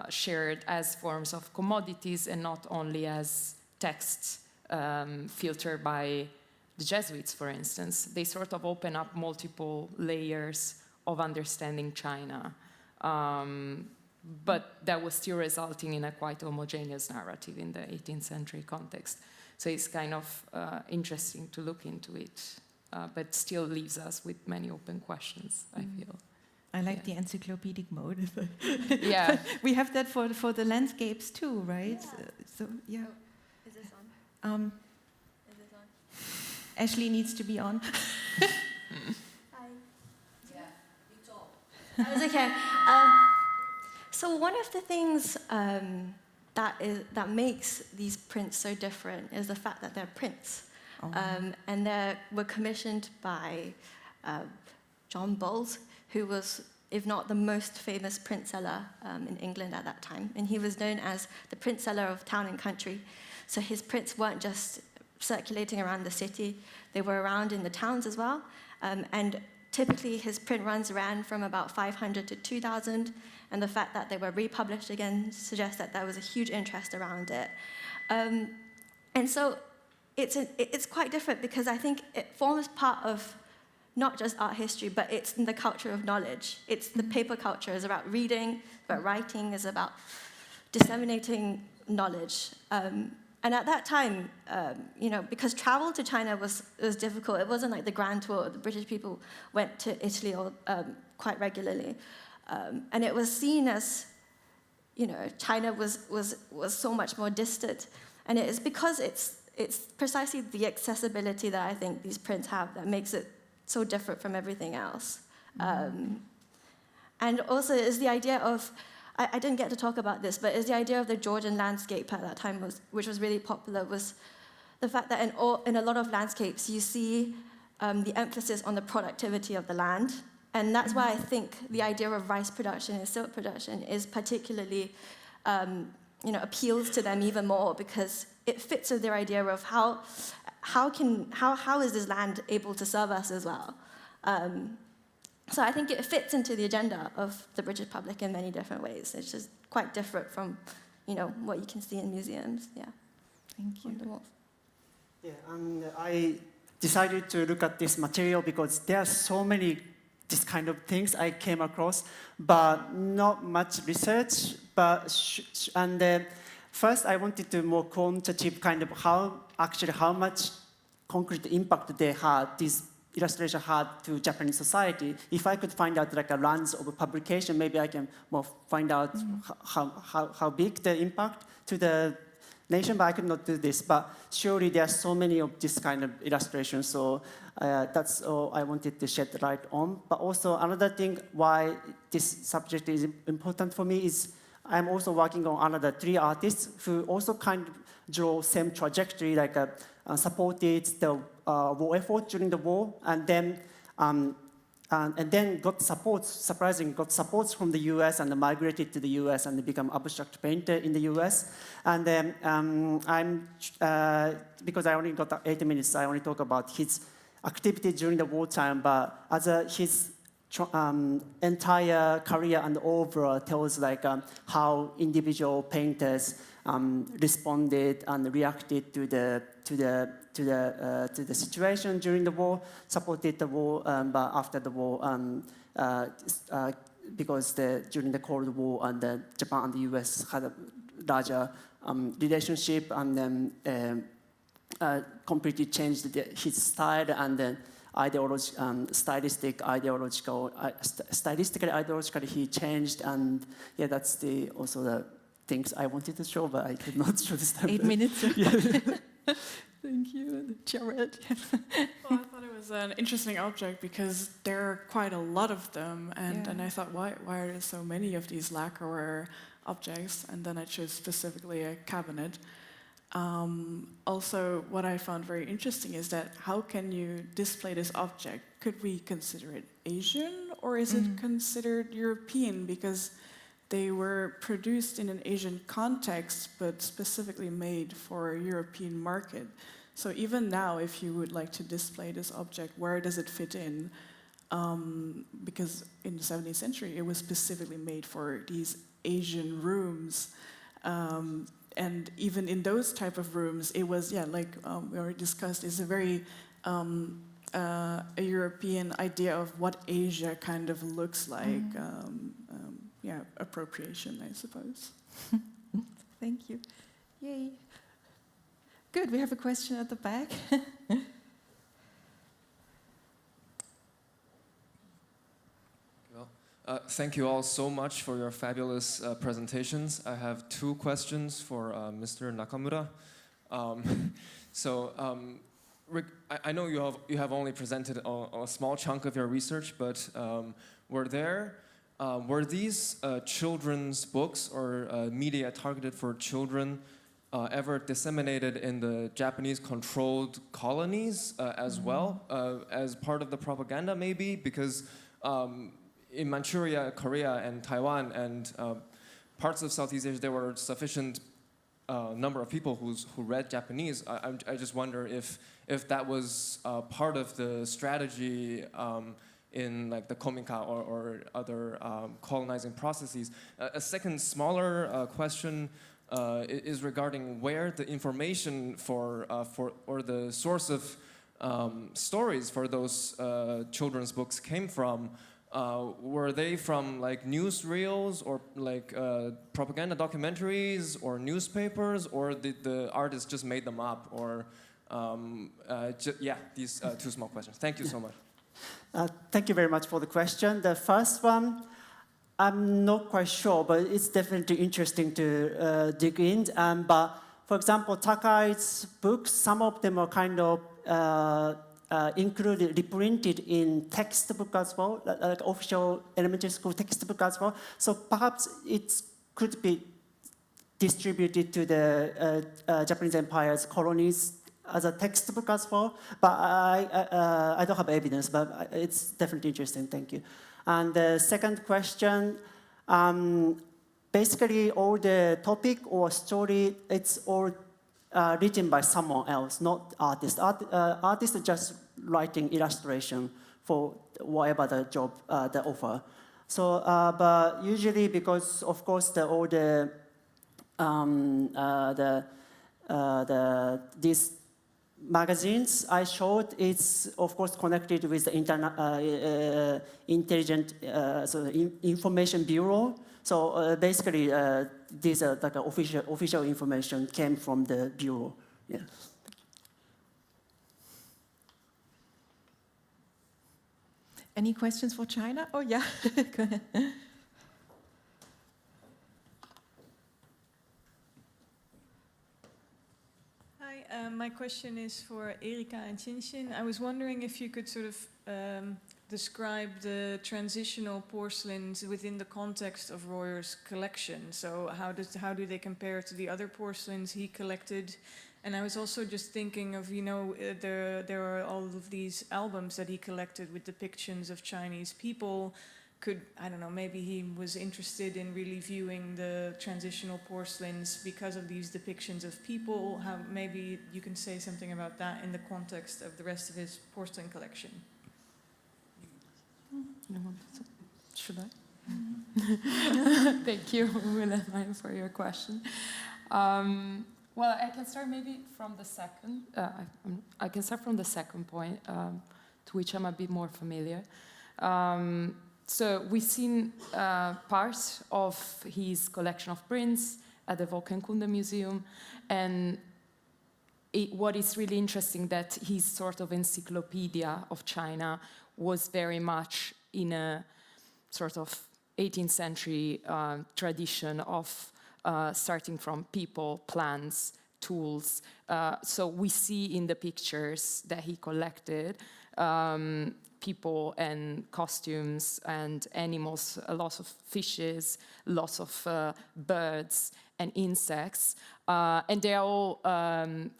shared as forms of commodities and not only as texts filtered by the Jesuits, for instance. They sort of open up multiple layers of understanding China, but that was still resulting in a quite homogeneous narrative in the 18th century context. So it's kind of interesting to look into it, but still leaves us with many open questions, I feel. I like the encyclopedic mode. Yeah. We have that for the landscapes too, right? Yeah. So yeah. Oh, is this on? Is this on? Ashleigh needs to be on. Hi. Yeah, you talk. That's okay. So one of the things that makes these prints so different is the fact that they're prints. And they were commissioned by John Bowles, who was, if not the most famous print seller in England at that time. And he was known as the print seller of town and country. So his prints weren't just circulating around the city, they were around in the towns as well. And typically his print runs ran from about 500 to 2,000, and the fact that they were republished again suggests that there was a huge interest around it. And so it's quite different because I think it forms part of not just art history, but it's in the culture of knowledge. It's the paper culture. It's about reading, about writing, it's about disseminating knowledge. And at that time, because travel to China was difficult, it wasn't like the grand tour. The British people went to Italy quite regularly. And it was seen as, China was so much more distant. And it is because it's precisely the accessibility that I think these prints have that makes it so different from everything else. And also is the idea of, I didn't get to talk about this, but is the idea of the Georgian landscape at that time, which was really popular, was the fact that in a lot of landscapes you see the emphasis on the productivity of the land. And that's why I think the idea of rice production and silk production is particularly, appeals to them even more because it fits with their idea of how is this land able to serve us as well. So I think it fits into the agenda of the British public in many different ways. It's just quite different from, what you can see in museums. Yeah. Thank you. Yeah, and I decided to look at this material because there are so many this kind of things I came across, but not much research. First, I wanted to more quantitative kind of how much concrete impact they had, this illustration had to Japanese society. If I could find out like a runs of a publication, maybe I can more find out how big the impact to the nation, but I could not do this. But surely there are so many of this kind of illustrations, so that's all I wanted to shed light on. But also another thing why this subject is important for me is I'm also working on another 3 artists who also kind of draw same trajectory, like supported the war effort during the war, and then surprisingly got supports from the US and migrated to the US and become abstract painter in the US. And then because I only got 8 minutes, I only talk about his activity during the wartime, but as his entire career and overall tells like how individual painters responded and reacted to the situation during the war, supported the war, but after the war, because during the Cold War and Japan and the US had a larger relationship, and then completely changed his style and then stylistically, ideologically he changed, and yeah, that's also the things I wanted to show, but I could not show this time. 8 minutes. Yeah. Thank you, Cherelle. Well, I thought it was an interesting object because there are quite a lot of them, and I thought, why are there so many of these lacquerware objects? And then I chose specifically a cabinet. Also, what I found very interesting is that how can you display this object? Could we consider it Asian, or is it considered European? Because they were produced in an Asian context, but specifically made for a European market. So even now, if you would like to display this object, where does it fit in? Because in the 17th century, it was specifically made for these Asian rooms. And even in those type of rooms, it was, like we already discussed, is a very a European idea of what Asia kind of looks like. Appropriation, I suppose. Thank you. Yay. Good, we have a question at the back. Thank you all so much for your fabulous presentations. I have 2 questions for Mr. Nakamura. Rick, I know you have only presented a small chunk of your research, but were these children's books or media targeted for children ever disseminated in the Japanese controlled colonies as well, as part of the propaganda maybe? Because in Manchuria, Korea, and Taiwan, and parts of Southeast Asia, there were sufficient number of people who read Japanese. I just wonder if that was part of the strategy in like the kominka or other colonizing processes. A second smaller question is regarding where the information for or the source of stories for those children's books came from. Were they from like newsreels or like propaganda documentaries or newspapers, or did the artist just made them up? Or yeah, these two small questions. Thank you so much. Thank you very much for the question. The first one, I'm not quite sure, but it's definitely interesting to dig in. But for example, Takai's books, some of them are kind of included, reprinted in textbook as well, like official elementary school textbook as well. So perhaps it could be distributed to the Japanese Empire's colonies as a textbook as well. But I don't have evidence, but it's definitely interesting. Thank you. And the second question, basically all the topic or story, it's all written by someone else, not artists. Artists are just writing illustration for whatever the job they offer. So, but usually because of course these magazines I showed, it's of course connected with the intelligent information bureau. So basically, these are like official information came from the bureau. Yeah. Any questions for China? Oh yeah, go ahead. Hi, my question is for Erika and Qinxin. I was wondering if you could sort of describe the transitional porcelains within the context of Royer's collection. So how do they compare to the other porcelains he collected? And I was also just thinking of, you know, there are all of these albums that he collected with depictions of Chinese people. I don't know, maybe he was interested in really viewing the transitional porcelains because of these depictions of people. How maybe you can say something about that in the context of the rest of his porcelain collection. Should I? Thank you, Wilhelmine, for your question. Well, I can start maybe from the second. I can start from the second point, to which I'm a bit more familiar. So we've seen parts of his collection of prints at the Volkenkunde Museum, and what is really interesting that his sort of encyclopedia of China was very much in a sort of 18th century tradition of starting from people, plants, tools. So we see in the pictures that he collected people and costumes and animals, lots of fishes, lots of birds and insects. And they're all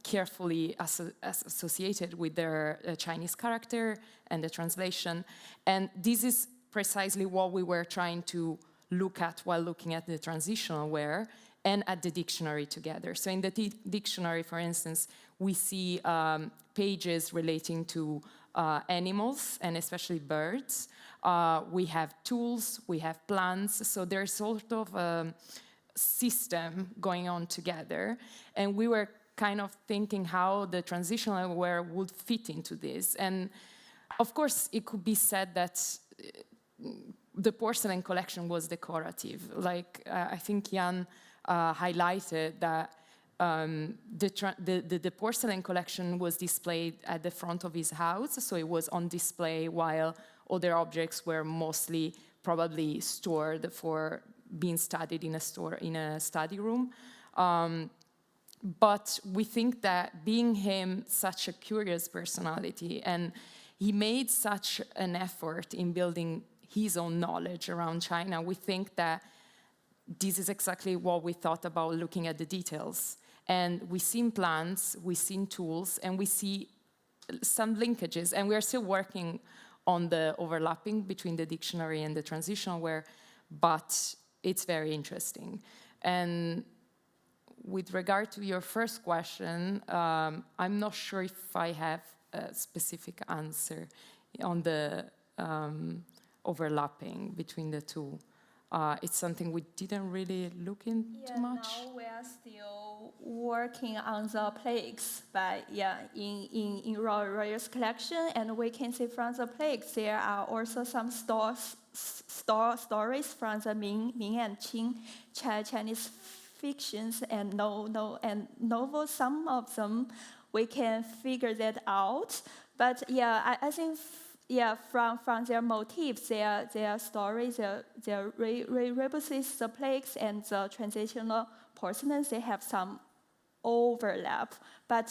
carefully associated with their Chinese character and the translation. And this is precisely what we were trying to look at while looking at the transitional wear and at the dictionary together. So in the dictionary, for instance, we see pages relating to animals and especially birds. We have tools, we have plants, so there's sort of a system going on together. And we were kind of thinking how the transitional wear would fit into this. And of course, it could be said that the porcelain collection was decorative. Like I think Jan highlighted that the porcelain collection was displayed at the front of his house, so it was on display while other objects were mostly probably stored for being studied in a study room. But we think that being him such a curious personality, and he made such an effort in building his own knowledge around China, we think that this is exactly what we thought about looking at the details. And we've seen plants, we've seen tools, and we see some linkages. And we are still working on the overlapping between the dictionary and the transitional wear, but it's very interesting. And with regard to your first question, I'm not sure if I have a specific answer on the overlapping between the two. It's something we didn't really look into much. Now we are still working on the plaques, but in Royal's collection, and we can see from the plaques there are also some stories from the Ming and Qing Chinese fictions and novels. Some of them we can figure that out, but I think. From their motifs, their stories, their rebuses, the plaques, and the transitional porcelains, they have some overlap. But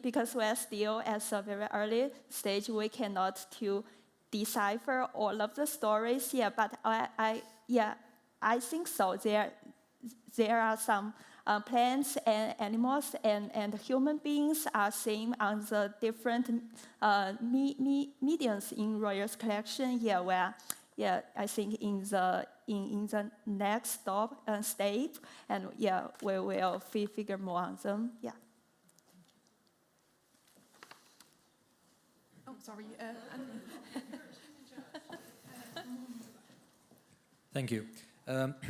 because we're still at a very early stage, we cannot to decipher all of the stories. But I think so. There are some plants and animals and human beings are seen on the different mediums in Royal's collection. I think in the next step, and we will figure more on them. Oh, sorry. Thank you.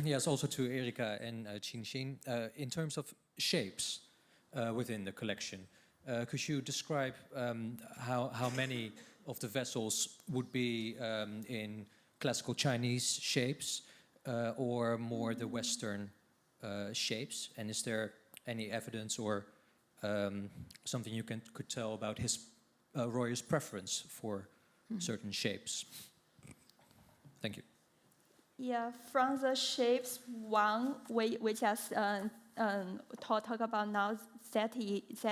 Yes, also to Erika and Qinxin. In terms of shapes within the collection, could you describe how many of the vessels would be in classical Chinese shapes or more the Western shapes? And is there any evidence or something you could tell about his Roy's preference for certain shapes? Thank you. From the shapes, one we just talk about now, that is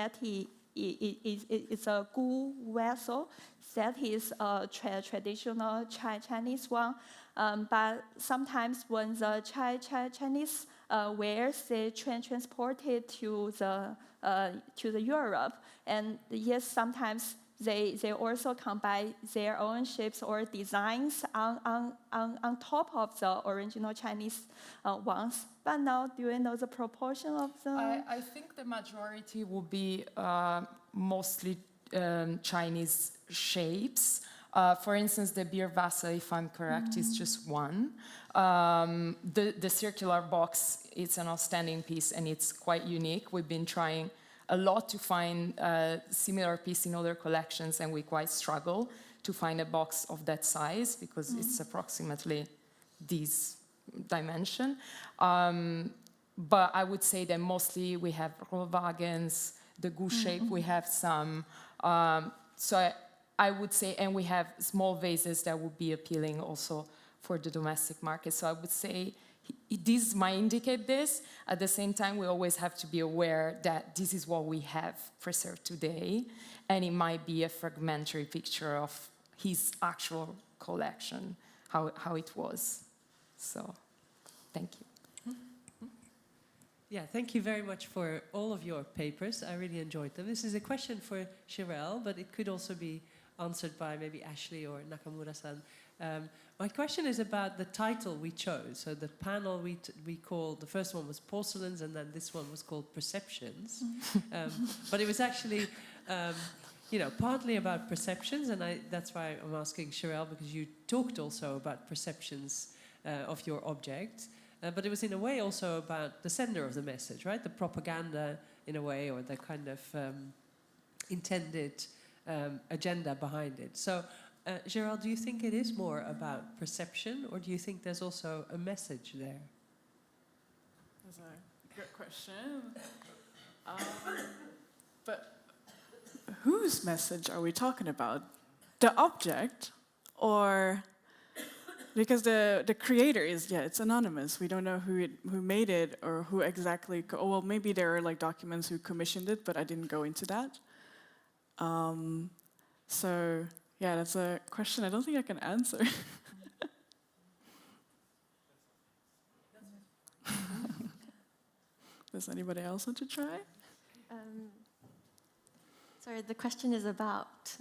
a gu vessel. That is a traditional Chinese one. But sometimes when the Chinese wares, they transported to the Europe, and yes, sometimes they also combine their own shapes or designs on top of the original Chinese ones. But now, do you know the proportion of them? I think the majority will be mostly Chinese shapes. For instance, the beer vessel, if I'm correct, is just one. The circular box, it's an outstanding piece and it's quite unique. We've been trying a lot to find a similar piece in other collections, and we quite struggle to find a box of that size because it's approximately this dimension. But I would say that mostly we have Rollwagens, the goose shape, we have some. So I would say, and we have small vases that would be appealing also for the domestic market. So I would say this might indicate this. At the same time, we always have to be aware that this is what we have preserved today, and it might be a fragmentary picture of his actual collection, how it was. So, thank you. Yeah, thank you very much for all of your papers. I really enjoyed them. This is a question for Cherelle, but it could also be answered by maybe Ashleigh or Nakamura-san. My question is about the title we chose. So the panel we called, the first one was Porcelains, and then this one was called Perceptions. But it was actually, partly about perceptions, and that's why I'm asking Cherelle, because you talked also about perceptions of your object. But it was in a way also about the sender of the message, right? The propaganda, in a way, or the kind of intended agenda behind it. So, Cherelle, do you think it is more about perception, or do you think there's also a message there? That's a good question. But whose message are we talking about? The object, or because the creator is it's anonymous. We don't know who made it or who exactly. Well, maybe there are like documents who commissioned it, but I didn't go into that. So. Yeah, that's a question I don't think I can answer. Does anybody else want to try? Sorry, the question is about...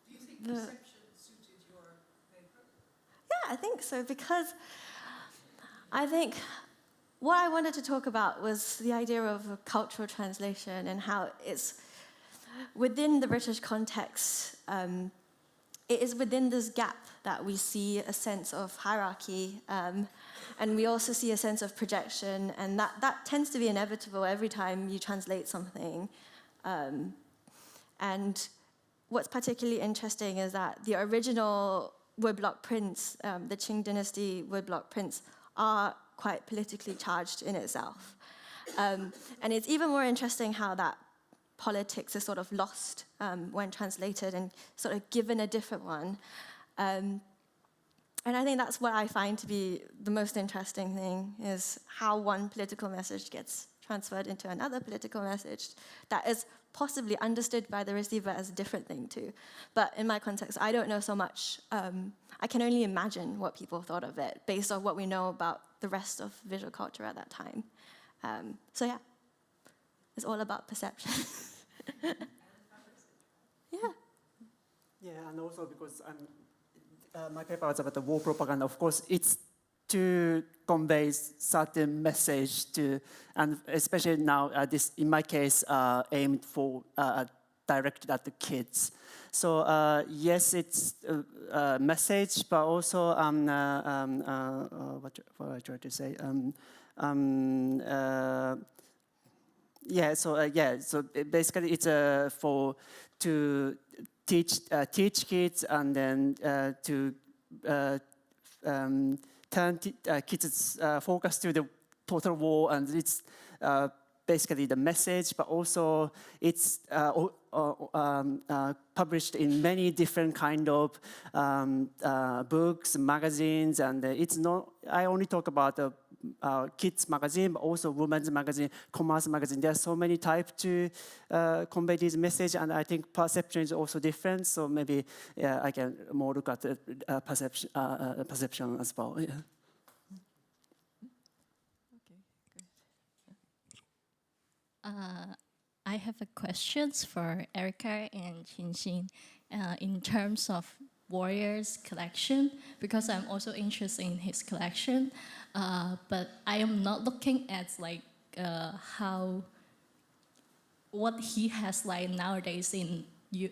Do you think perception suited your paper? Yeah, I think so, because I think what I wanted to talk about was the idea of a cultural translation and how it's within the British context. It is within this gap that we see a sense of hierarchy, and we also see a sense of projection, and that tends to be inevitable every time you translate something. And what's particularly interesting is that the original woodblock prints, the Qing dynasty woodblock prints, are quite politically charged in itself. And it's even more interesting how that politics is sort of lost when translated and sort of given a different one. And I think that's what I find to be the most interesting thing, is how one political message gets transferred into another political message that is possibly understood by the receiver as a different thing too. But in my context, I don't know so much. I can only imagine what people thought of it based on what we know about the rest of visual culture at that time. So yeah, it's all about perception. Yeah, and also because my paper was about the war propaganda. Of course, it's to convey certain message to, and especially now, this in my case, aimed for directed at the kids. So yes, it's a message, but also what I try to say. So basically it's for to teach kids, and then to turn kids' focus to the total war, and it's basically the message, but also it's published in many different kind of books, magazines, and it's not. I only talk about the kids magazine, but also women's magazine, commerce magazine. There are so many types to convey this message, and I think perception is also different. So maybe I can more look at the perception as well. Yeah. I have a questions for Erika and Qinxin in terms of Warrior's collection, because I'm also interested in his collection, but I am not looking at like what he has like nowadays in the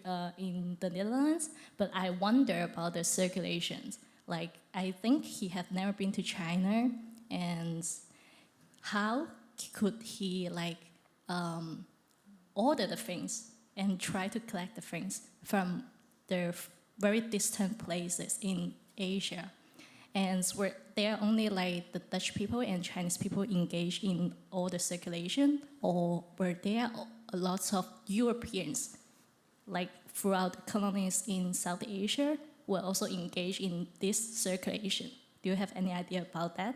Netherlands, but I wonder about the circulations. Like, I think he had never been to China, and how could he like order the things and try to collect the things from the very distant places in Asia, and where there are only like the Dutch people and Chinese people engaged in all the circulation, or were there lots of Europeans, like throughout the colonies in South Asia, were also engaged in this circulation? Do you have any idea about that?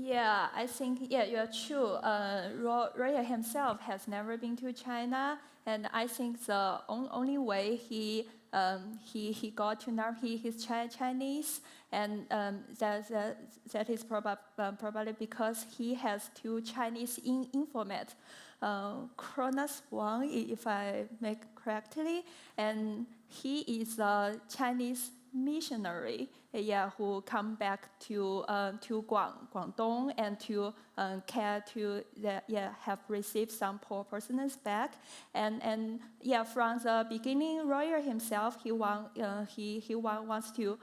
Yeah, I think, yeah, you're true. Roya himself has never been to China, and I think the only way he got to know his Chinese, and that is probably because he has two Chinese informant, Cronus Wang, if I make correctly, and he is a Chinese missionary, who come back to Guangdong and to care to have received some poor persons back, and from the beginning, Royer himself he wants to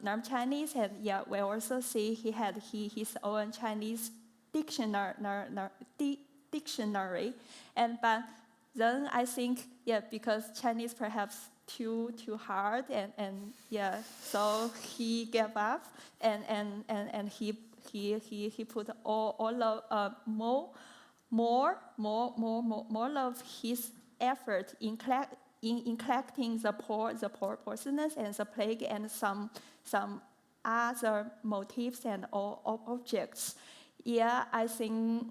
learn Chinese, and we also see he had his own Chinese dictionary, and but then I think because Chinese perhaps too hard, and so he gave up, and he put all of more of his effort in collecting the poor persons and the plague and some other motifs and objects. I think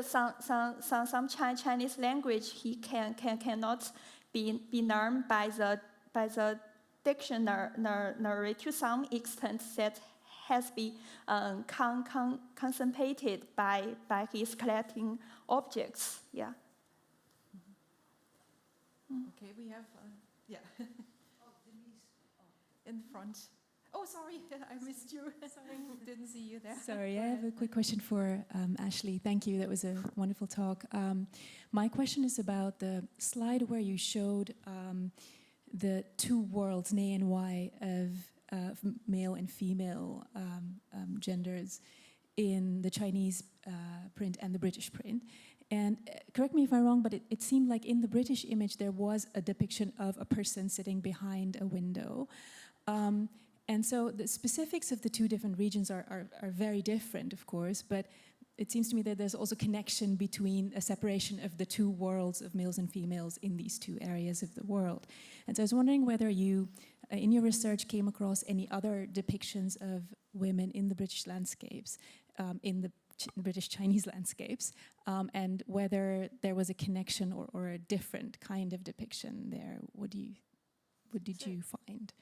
some Chinese language he cannot be learned by the dictionary to some extent that has been contemplated by his collecting objects. Okay, we have in front. Oh, sorry, I missed you. Sorry, didn't see you there. Sorry, I have a quick question for Ashleigh. Thank you, that was a wonderful talk. My question is about the slide where you showed the two worlds, Nei and Wai, of male and female genders in the Chinese print and the British print. And correct me if I'm wrong, but it seemed like in the British image there was a depiction of a person sitting behind a window. And so the specifics of the two different regions are very different, of course, but it seems to me that there's also connection between a separation of the two worlds of males and females in these two areas of the world. And so I was wondering whether you, in your research, came across any other depictions of women in the British landscapes, in the British Chinese landscapes, and whether there was a connection or a different kind of depiction there. What did you find?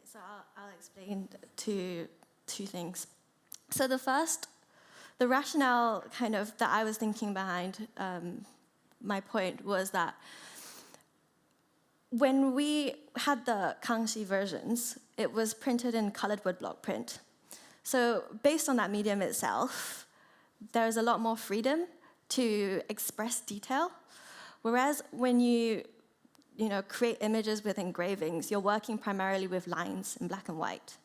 So I'll explain two things. So the first, the rationale kind of that I was thinking behind my point was that when we had the Kangxi versions, it was printed in colored woodblock print. So based on that medium itself, there's a lot more freedom to express detail. Whereas when you create images with engravings, you're working primarily with lines in black and white.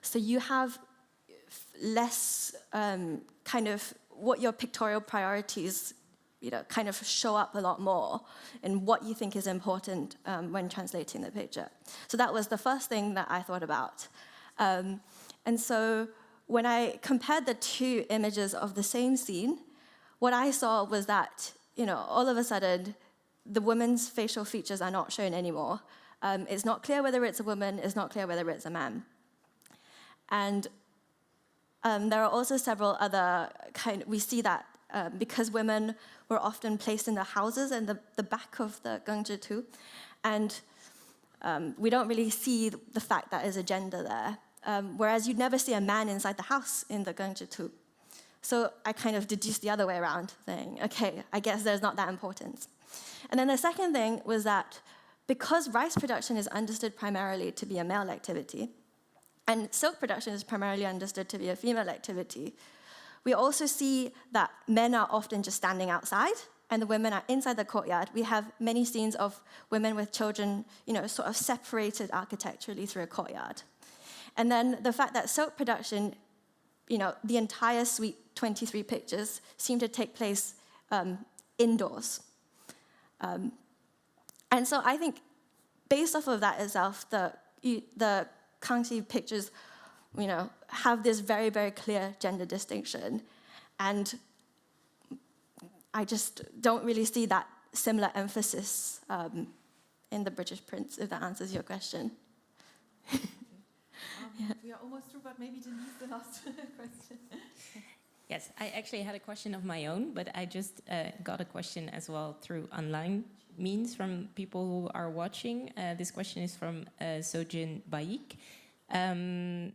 So you have less kind of what your pictorial priorities, kind of show up a lot more in what you think is important when translating the picture. So that was the first thing that I thought about. And so when I compared the two images of the same scene, what I saw was that, all of a sudden, the woman's facial features are not shown anymore. It's not clear whether it's a woman, it's not clear whether it's a man. And there are also several other we see that because women were often placed in the houses and the back of the Gengzhitu, and we don't really see the fact that there's a gender there. Whereas you'd never see a man inside the house in the Gengzhitu. So I kind of deduced the other way around, saying, okay, I guess there's not that importance. And then the second thing was that because rice production is understood primarily to be a male activity, and silk production is primarily understood to be a female activity, we also see that men are often just standing outside and the women are inside the courtyard. We have many scenes of women with children, sort of separated architecturally through a courtyard. And then the fact that silk production, the entire suite, 23 pictures, seem to take place indoors. And so I think, based off of that itself, the Kangxi pictures, have this very, very clear gender distinction. And I just don't really see that similar emphasis in the British prints, if that answers your question. Yeah. We are almost through, but maybe Denise, the last question. Yes, I actually had a question of my own, but I just got a question as well through online means from people who are watching. This question is from Sojin Baik, and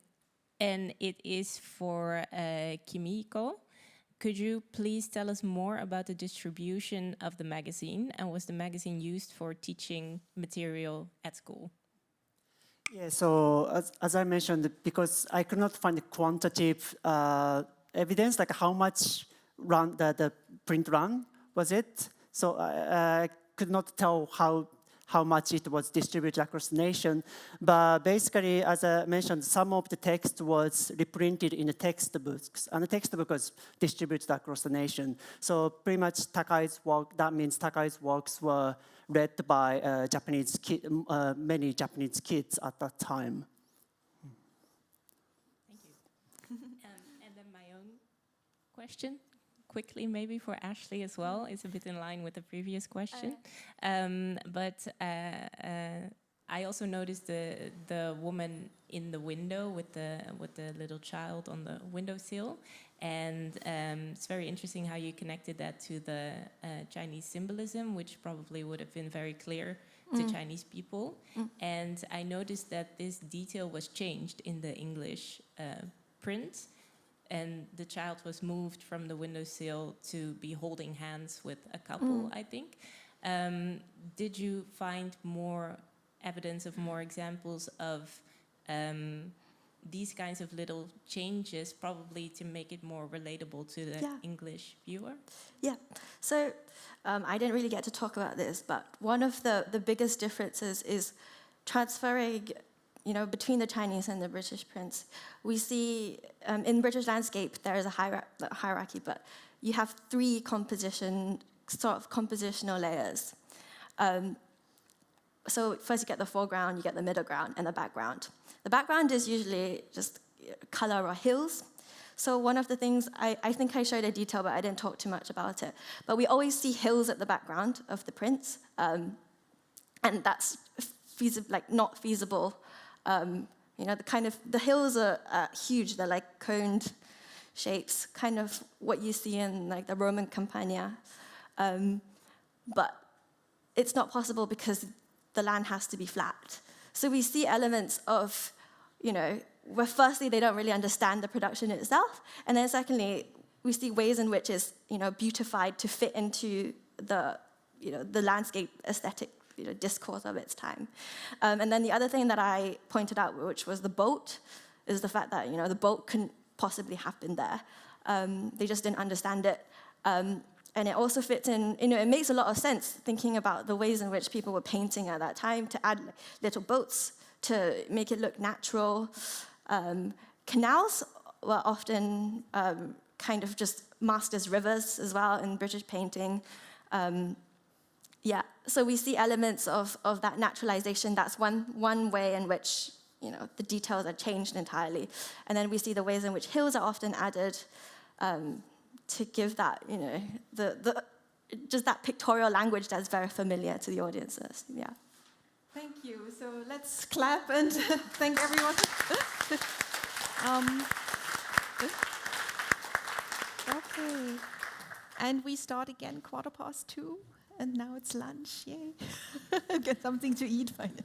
it is for Kimiko. Could you please tell us more about the distribution of the magazine, and was the magazine used for teaching material at school? Yeah, so as I mentioned, because I could not find the quantitative evidence, like how much run the print run was it. So I could not tell how much it was distributed across the nation. But basically, as I mentioned, some of the text was reprinted in the textbooks, and the textbook was distributed across the nation. So pretty much Takai's work, that means Takai's works were read by many Japanese kids at that time. Thank you. And then my own question, quickly maybe for Ashleigh as well. It's a bit in line with the previous question. But I also noticed the woman in the window with the little child on the windowsill. And it's very interesting how you connected that to the Chinese symbolism, which probably would have been very clear to Chinese people. And I noticed that this detail was changed in the English print. And the child was moved from the windowsill to be holding hands with a couple, I think. Did you find more evidence of more examples of these kinds of little changes, probably to make it more relatable to the English viewer? Yeah, so I didn't really get to talk about this, but one of the biggest differences is transferring, between the Chinese and the British prints. We see in British landscape there is a hierarchy, but you have three compositional layers. So first you get the foreground, you get the middle ground, and the background. The background is usually just color or hills. So one of the things, I think I showed a detail, but I didn't talk too much about it. But we always see hills at the background of the prints, and that's not feasible. The hills are huge. They're like coned shapes, kind of what you see in like the Roman Campania. But it's not possible because the land has to be flat. So we see elements of, where firstly they don't really understand the production itself, and then secondly we see ways in which it's beautified to fit into the landscape aesthetic discourse of its time. And then the other thing that I pointed out, which was the boat, is the fact that the boat couldn't possibly have been there. They just didn't understand it. And it also fits in, it makes a lot of sense thinking about the ways in which people were painting at that time to add little boats to make it look natural. Canals were often kind of just masked as rivers as well in British painting. So we see elements of that naturalization. That's one way in which the details are changed entirely. And then we see the ways in which hills are often added to give that, just that pictorial language that's very familiar to the audiences. Yeah. Thank you. So let's clap and thank everyone. Okay. And we start again 2:15, and now it's lunch. Yay. Get something to eat finally.